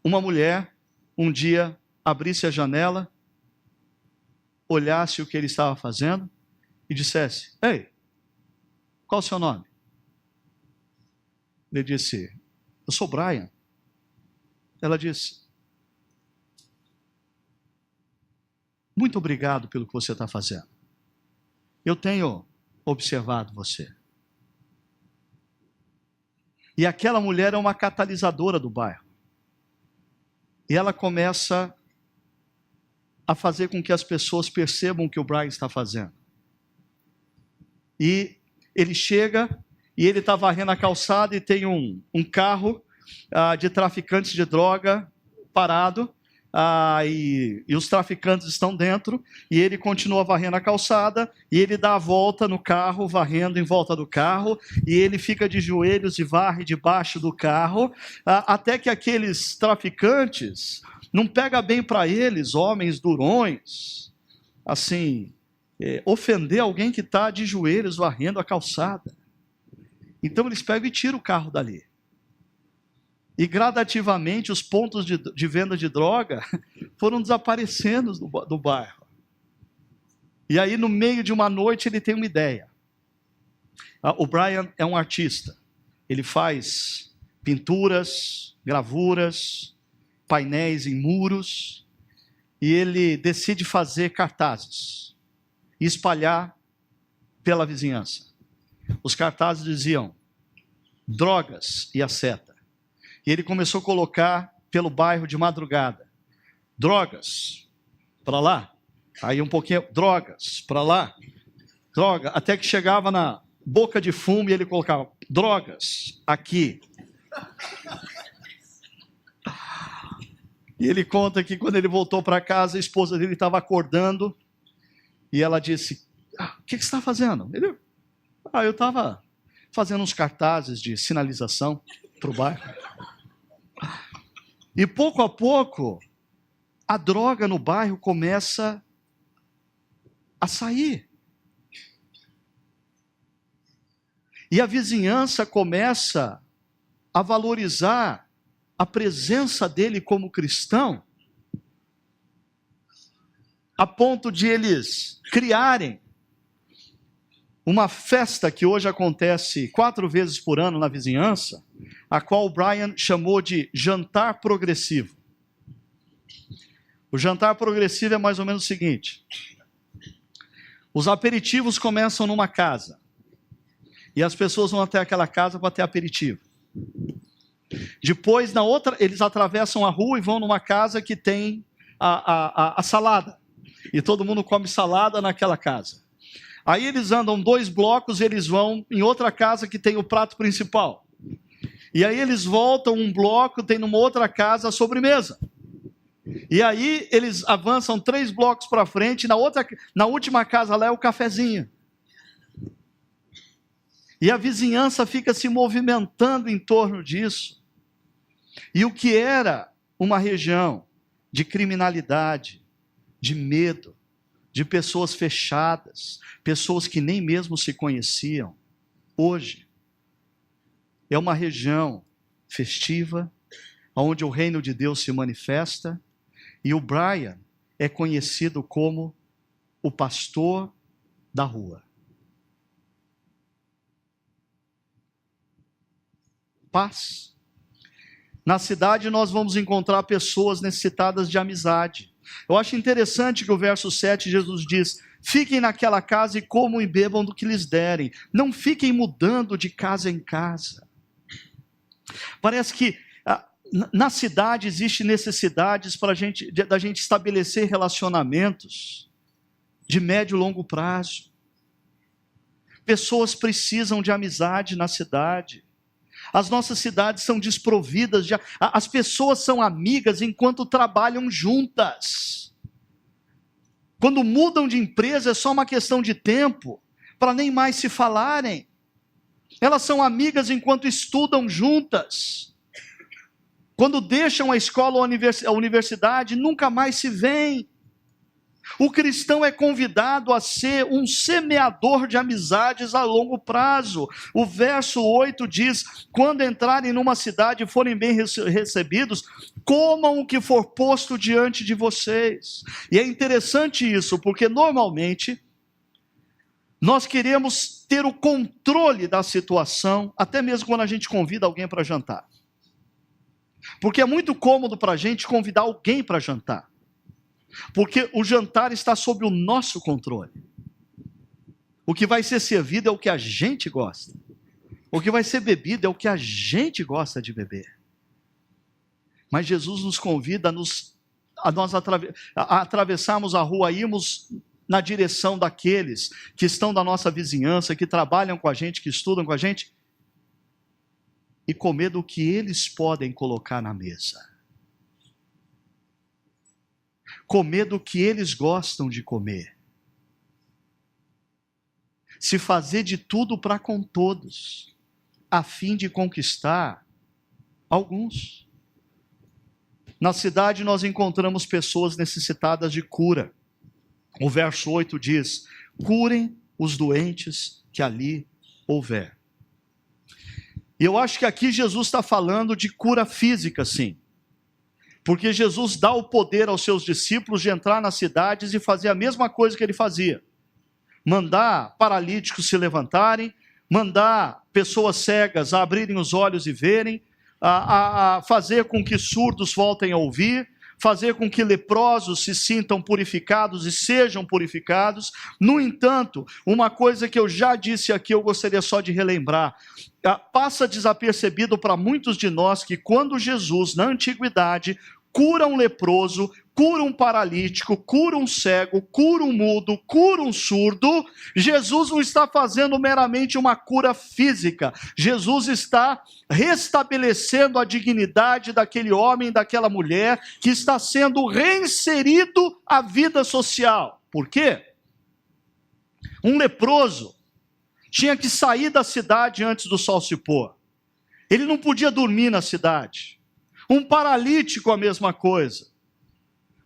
uma mulher um dia abrisse a janela, olhasse o que ele estava fazendo e dissesse, ei, qual o seu nome? Ele disse, eu sou Brian. Ela disse, muito obrigado pelo que você está fazendo. Eu tenho observado você. E aquela mulher é uma catalisadora do bairro. E ela começa a fazer com que as pessoas percebam o que o Brian está fazendo. E ele chega, e ele está varrendo a calçada, e tem um carro de traficantes de droga parado, e os traficantes estão dentro, e ele continua varrendo a calçada, e ele dá a volta no carro, varrendo em volta do carro, e ele fica de joelhos e varre debaixo do carro, até que aqueles traficantes, não pega bem para eles, homens durões, assim, ofender alguém que está de joelhos varrendo a calçada. Então eles pegam e tiram o carro dali. E gradativamente os pontos de venda de droga foram desaparecendo do bairro. E aí no meio de uma noite ele tem uma ideia. O Brian é um artista. Ele faz pinturas, gravuras, painéis em muros. E ele decide fazer cartazes e espalhar pela vizinhança. Os cartazes diziam: drogas e a seta. E ele começou a colocar pelo bairro de madrugada: drogas, para lá. Aí um pouquinho, drogas, para lá. Droga, até que chegava na boca de fumo e ele colocava: drogas, aqui. E ele conta que quando ele voltou para casa, a esposa dele estava acordando e ela disse: o que você está fazendo? Ele: eu estava fazendo uns cartazes de sinalização para o bairro. E pouco a pouco, a droga no bairro começa a sair. E a vizinhança começa a valorizar a presença dele como cristão, a ponto de eles criarem uma festa que hoje acontece 4 vezes por ano na vizinhança, a qual o Brian chamou de jantar progressivo. O jantar progressivo é mais ou menos o seguinte: os aperitivos começam numa casa, e as pessoas vão até aquela casa para ter aperitivo. Depois, na outra, eles atravessam a rua e vão numa casa que tem a salada, e todo mundo come salada naquela casa. Aí eles andam 2 blocos e eles vão em outra casa que tem o prato principal. E aí eles voltam um bloco, tem numa outra casa a sobremesa. E aí eles avançam 3 blocos para frente, na última casa lá é o cafezinho. E a vizinhança fica se movimentando em torno disso. E o que era uma região de criminalidade, de medo, de pessoas fechadas, pessoas que nem mesmo se conheciam, hoje é uma região festiva, onde o reino de Deus se manifesta, e o Brian é conhecido como o pastor da rua. Paz. Na cidade nós vamos encontrar pessoas necessitadas de amizade. Eu acho interessante que o verso 7, Jesus diz: fiquem naquela casa e comam e bebam do que lhes derem. Não fiquem mudando de casa em casa. Parece que na cidade existe necessidades da gente estabelecer relacionamentos de médio e longo prazo. Pessoas precisam de amizade na cidade. As nossas cidades são desprovidas de... As pessoas são amigas enquanto trabalham juntas. Quando mudam de empresa é só uma questão de tempo para nem mais se falarem. Elas são amigas enquanto estudam juntas. Quando deixam a escola ou a universidade, nunca mais se veem. O cristão é convidado a ser um semeador de amizades a longo prazo. O verso 8 diz: quando entrarem numa cidade e forem bem recebidos, comam o que for posto diante de vocês. E é interessante isso, porque normalmente nós queremos ter o controle da situação, até mesmo quando a gente convida alguém para jantar. Porque é muito cômodo para a gente convidar alguém para jantar. Porque o jantar está sob o nosso controle. O que vai ser servido é o que a gente gosta. O que vai ser bebido é o que a gente gosta de beber. Mas Jesus nos convida a nós atravessarmos a rua, irmos na direção daqueles que estão da nossa vizinhança, que trabalham com a gente, que estudam com a gente, e comer do que eles podem colocar na mesa. Comer do que eles gostam de comer. Se fazer de tudo para com todos, a fim de conquistar alguns. Na cidade nós encontramos pessoas necessitadas de cura. O verso 8 diz: curem os doentes que ali houver. E eu acho que aqui Jesus está falando de cura física, sim. Porque Jesus dá o poder aos seus discípulos de entrar nas cidades e fazer a mesma coisa que ele fazia. Mandar paralíticos se levantarem, mandar pessoas cegas a abrirem os olhos e verem, a fazer com que surdos voltem a ouvir, fazer com que leprosos se sintam purificados e sejam purificados. No entanto, uma coisa que eu já disse aqui, eu gostaria só de relembrar, passa desapercebido para muitos de nós que quando Jesus, na antiguidade, cura um leproso, cura um paralítico, cura um cego, cura um mudo, cura um surdo, Jesus não está fazendo meramente uma cura física. Jesus está restabelecendo a dignidade daquele homem, daquela mulher, que está sendo reinserido à vida social. Por quê? Um leproso tinha que sair da cidade antes do sol se pôr. Ele não podia dormir na cidade. Um paralítico, a mesma coisa.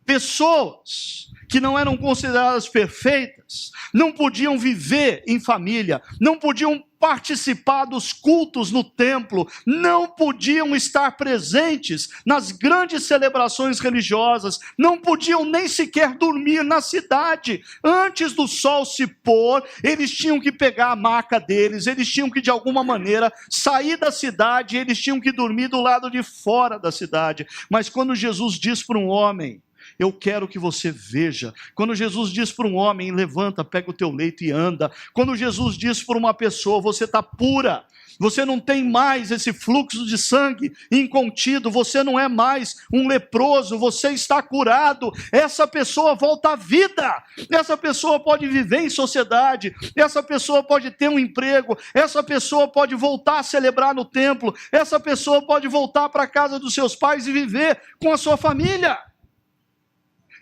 Pessoas que não eram consideradas perfeitas, não podiam viver em família, não podiam participar dos cultos no templo, não podiam estar presentes nas grandes celebrações religiosas, não podiam nem sequer dormir na cidade. Antes do sol se pôr, eles tinham que pegar a maca deles, eles tinham que de alguma maneira sair da cidade, eles tinham que dormir do lado de fora da cidade. Mas quando Jesus diz para um homem: eu quero que você veja. Quando Jesus diz para um homem: levanta, pega o teu leito e anda. Quando Jesus diz para uma pessoa: você está pura, você não tem mais esse fluxo de sangue incontido, você não é mais um leproso, você está curado. Essa pessoa volta à vida, essa pessoa pode viver em sociedade, essa pessoa pode ter um emprego, essa pessoa pode voltar a celebrar no templo, essa pessoa pode voltar para a casa dos seus pais e viver com a sua família.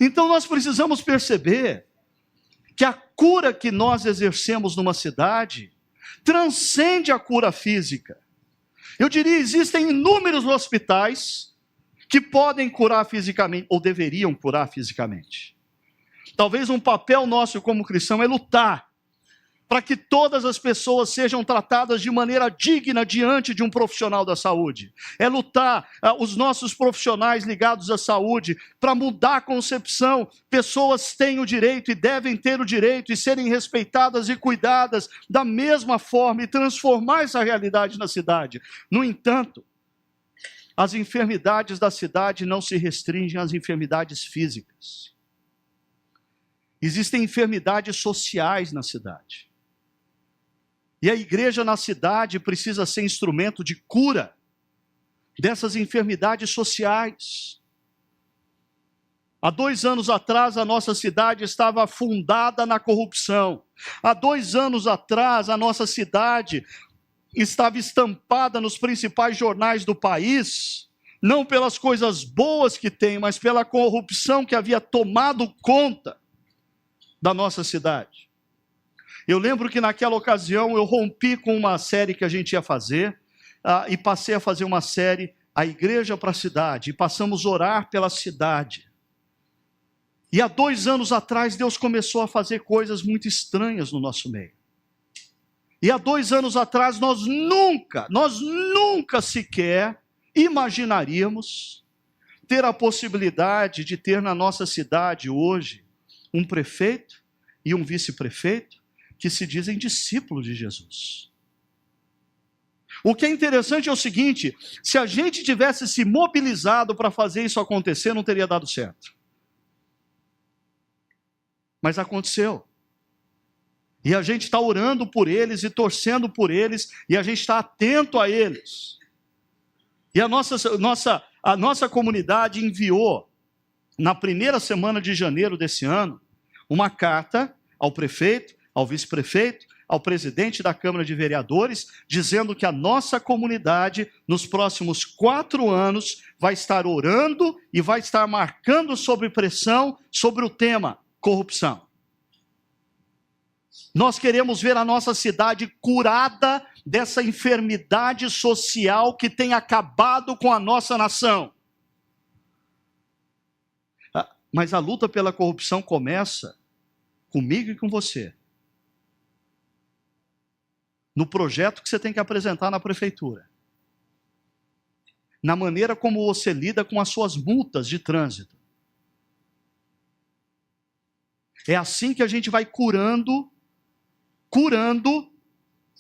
Então nós precisamos perceber que a cura que nós exercemos numa cidade transcende a cura física. Eu diria, existem inúmeros hospitais que podem curar fisicamente, ou deveriam curar fisicamente. Talvez um papel nosso como cristão é lutar para que todas as pessoas sejam tratadas de maneira digna diante de um profissional da saúde. É lutar, os nossos profissionais ligados à saúde, para mudar a concepção. Pessoas têm o direito e devem ter o direito e serem respeitadas e cuidadas da mesma forma e transformar essa realidade na cidade. No entanto, as enfermidades da cidade não se restringem às enfermidades físicas. Existem enfermidades sociais na cidade. E a igreja na cidade precisa ser instrumento de cura dessas enfermidades sociais. Há 2 anos atrás, a nossa cidade estava afundada na corrupção. Há 2 anos atrás, a nossa cidade estava estampada nos principais jornais do país, não pelas coisas boas que tem, mas pela corrupção que havia tomado conta da nossa cidade. Eu lembro que naquela ocasião eu rompi com uma série que a gente ia fazer, e passei a fazer uma série, A Igreja para a Cidade, e passamos a orar pela cidade. E há 2 anos atrás Deus começou a fazer coisas muito estranhas no nosso meio. E há 2 anos atrás nós nunca sequer imaginaríamos ter a possibilidade de ter na nossa cidade hoje um prefeito e um vice-prefeito que se dizem discípulos de Jesus. O que é interessante é o seguinte: se a gente tivesse se mobilizado para fazer isso acontecer, não teria dado certo. Mas aconteceu. E a gente está orando por eles e torcendo por eles, e a gente está atento a eles. E a nossa comunidade enviou, na primeira semana de janeiro desse ano, uma carta ao prefeito, ao vice-prefeito, ao presidente da Câmara de Vereadores, dizendo que a nossa comunidade, nos próximos 4 anos, vai estar orando e vai estar marcando sob pressão sobre o tema corrupção. Nós queremos ver a nossa cidade curada dessa enfermidade social que tem acabado com a nossa nação. Mas a luta pela corrupção começa comigo e com você. No projeto que você tem que apresentar na prefeitura. Na maneira como você lida com as suas multas de trânsito. É assim que a gente vai curando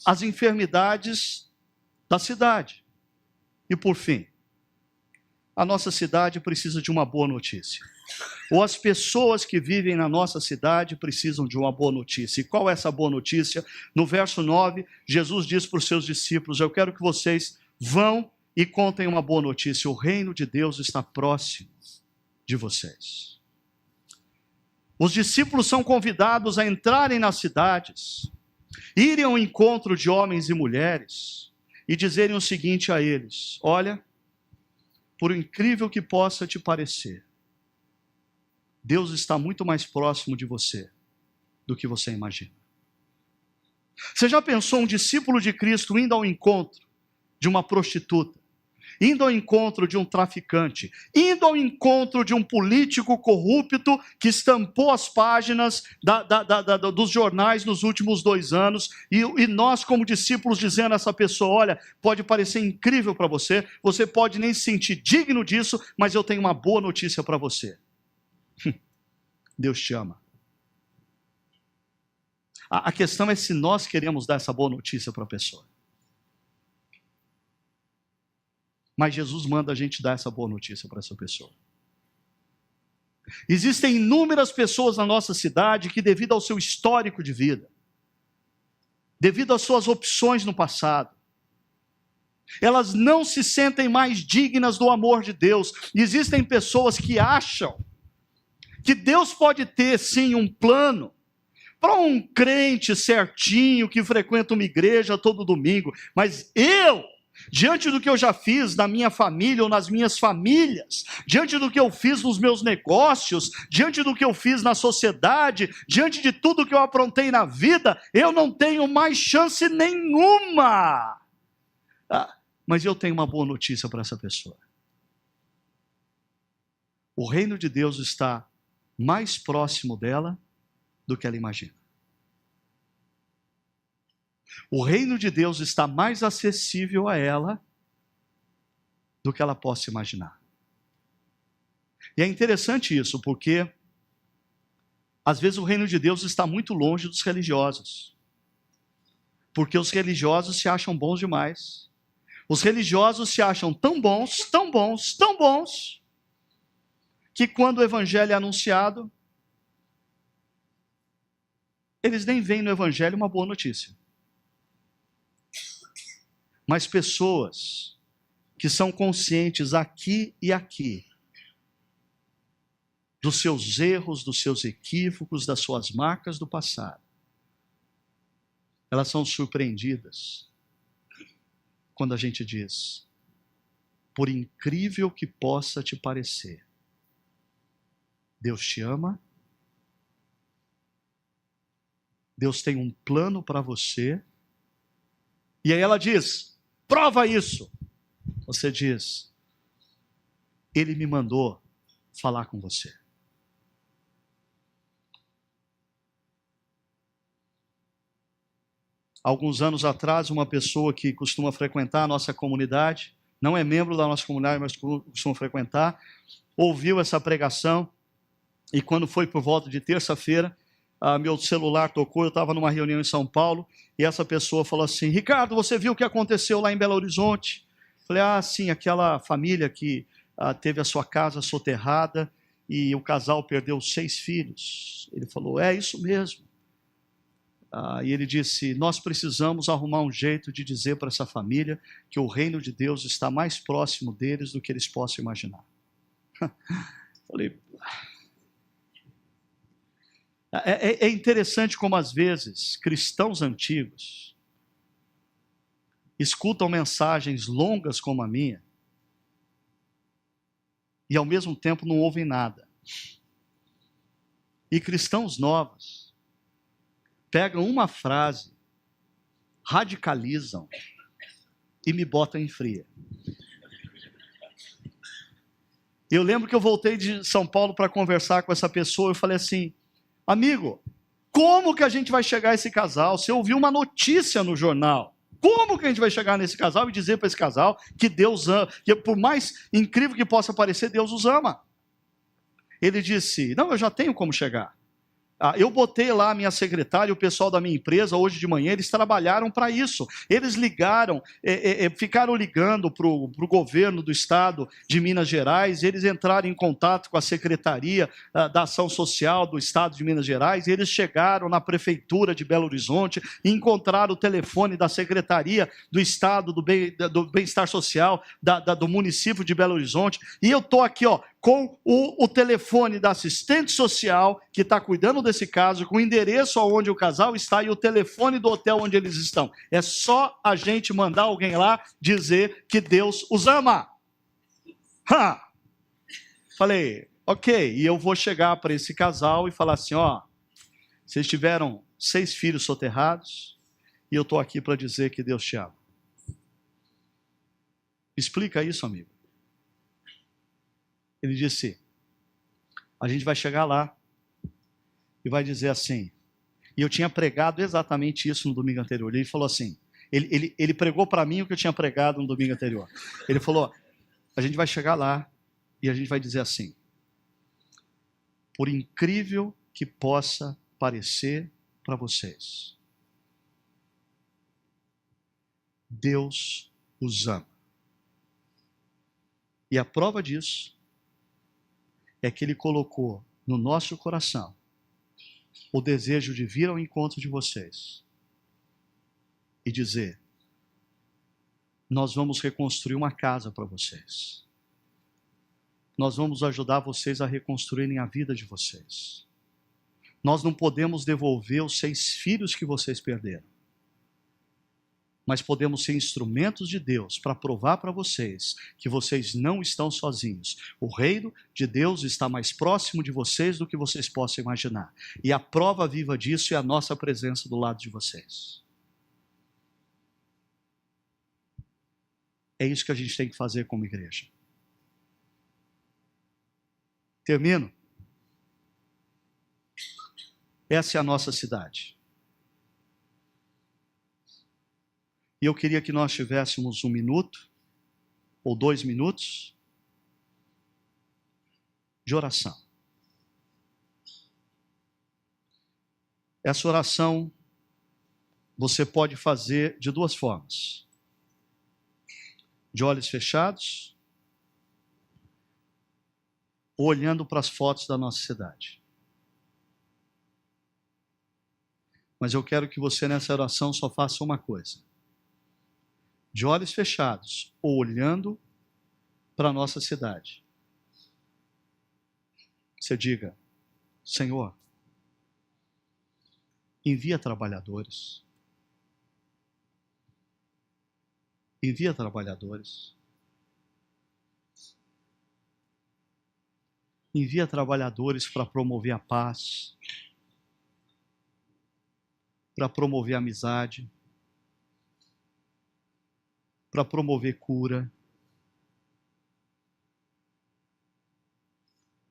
as enfermidades da cidade. E por fim, a nossa cidade precisa de uma boa notícia. Ou as pessoas que vivem na nossa cidade precisam de uma boa notícia. E qual é essa boa notícia? No verso 9, Jesus diz para os seus discípulos: eu quero que vocês vão e contem uma boa notícia. O reino de Deus está próximo de vocês. Os discípulos são convidados a entrarem nas cidades, irem ao encontro de homens e mulheres e dizerem o seguinte a eles: olha, por incrível que possa te parecer, Deus está muito mais próximo de você do que você imagina. Você já pensou um discípulo de Cristo indo ao encontro de uma prostituta, indo ao encontro de um traficante, indo ao encontro de um político corrupto que estampou as páginas dos jornais nos últimos 2 anos, e nós como discípulos dizendo a essa pessoa: olha, pode parecer incrível para você, você pode nem se sentir digno disso, mas eu tenho uma boa notícia para você. Deus te ama. A questão é se nós queremos dar essa boa notícia para a pessoa. Mas Jesus manda a gente dar essa boa notícia para essa pessoa. Existem inúmeras pessoas na nossa cidade que, devido ao seu histórico de vida, devido às suas opções no passado, elas não se sentem mais dignas do amor de Deus. E existem pessoas que acham que Deus pode ter, sim, um plano para um crente certinho que frequenta uma igreja todo domingo, mas diante do que eu já fiz na minha família ou nas minhas famílias, diante do que eu fiz nos meus negócios, diante do que eu fiz na sociedade, diante de tudo que eu aprontei na vida, eu não tenho mais chance nenhuma. Mas eu tenho uma boa notícia para essa pessoa. O reino de Deus está mais próximo dela do que ela imagina. O reino de Deus está mais acessível a ela do que ela possa imaginar. E é interessante isso, porque às vezes o reino de Deus está muito longe dos religiosos. Porque os religiosos se acham bons demais. Os religiosos se acham tão bons, tão bons, tão bons, que quando o evangelho é anunciado, eles nem veem no evangelho uma boa notícia. Mas pessoas que são conscientes aqui e aqui dos seus erros, dos seus equívocos, das suas marcas do passado, elas são surpreendidas quando a gente diz: por incrível que possa te parecer, Deus te ama, Deus tem um plano para você. E aí ela diz: prova isso. Você diz: Ele me mandou falar com você. Alguns anos atrás, uma pessoa que costuma frequentar a nossa comunidade, não é membro da nossa comunidade, mas costuma frequentar, ouviu essa pregação, e quando foi por volta de terça-feira, meu celular tocou, eu estava numa reunião em São Paulo, e essa pessoa falou assim: Ricardo, você viu o que aconteceu lá em Belo Horizonte? Falei: sim, aquela família que teve a sua casa soterrada, e o casal perdeu 6 filhos. Ele falou: é isso mesmo. E ele disse: nós precisamos arrumar um jeito de dizer para essa família que o reino de Deus está mais próximo deles do que eles possam imaginar. Falei: É interessante como às vezes cristãos antigos escutam mensagens longas como a minha e ao mesmo tempo não ouvem nada. E cristãos novos pegam uma frase, radicalizam e me botam em fria. Eu lembro que eu voltei de São Paulo para conversar com essa pessoa, eu falei assim, amigo, como que a gente vai chegar a esse casal? Você ouviu uma notícia no jornal. Como que a gente vai chegar nesse casal e dizer para esse casal que Deus ama, que por mais incrível que possa parecer, Deus os ama? Ele disse, não, eu já tenho como chegar. Eu botei lá a minha secretária e o pessoal da minha empresa, hoje de manhã, eles trabalharam para isso. Eles ligaram, ficaram ligando para o governo do estado de Minas Gerais, eles entraram em contato com a Secretaria da Ação Social do estado de Minas Gerais, eles chegaram na Prefeitura de Belo Horizonte e encontraram o telefone da Secretaria do Estado do Bem-Estar Social do município de Belo Horizonte, e eu estou aqui, com o telefone da assistente social, que está cuidando desse caso, com o endereço onde o casal está e o telefone do hotel onde eles estão. É só a gente mandar alguém lá dizer que Deus os ama. Falei, ok, e eu vou chegar para esse casal e falar assim, vocês tiveram 6 filhos soterrados e eu estou aqui para dizer que Deus te ama. Explica isso, amigo. Ele disse, a gente vai chegar lá e vai dizer assim, e eu tinha pregado exatamente isso no domingo anterior. Ele falou assim, ele pregou para mim o que eu tinha pregado no domingo anterior. Ele falou, a gente vai chegar lá e a gente vai dizer assim, por incrível que possa parecer para vocês, Deus os ama. E a prova disso é que Ele colocou no nosso coração o desejo de vir ao encontro de vocês e dizer, nós vamos reconstruir uma casa para vocês. Nós vamos ajudar vocês a reconstruírem a vida de vocês. Nós não podemos devolver os 6 filhos que vocês perderam, mas podemos ser instrumentos de Deus para provar para vocês que vocês não estão sozinhos. O reino de Deus está mais próximo de vocês do que vocês possam imaginar. E a prova viva disso é a nossa presença do lado de vocês. É isso que a gente tem que fazer como igreja. Termino. Essa é a nossa cidade. E eu queria que nós tivéssemos 1 minuto, ou 2 minutos, de oração. Essa oração você pode fazer de 2 formas. De olhos fechados, ou olhando para as fotos da nossa cidade. Mas eu quero que você nessa oração só faça uma coisa. De olhos fechados, ou olhando para a nossa cidade. Você diga, Senhor, envia trabalhadores. Envia trabalhadores. Envia trabalhadores para promover a paz, para promover a amizade, para promover cura.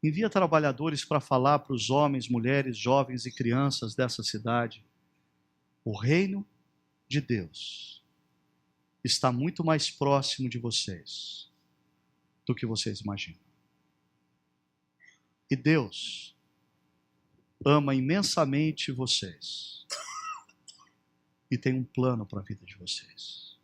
Envia trabalhadores para falar para os homens, mulheres, jovens e crianças dessa cidade. O reino de Deus está muito mais próximo de vocês do que vocês imaginam. E Deus ama imensamente vocês e tem um plano para a vida de vocês.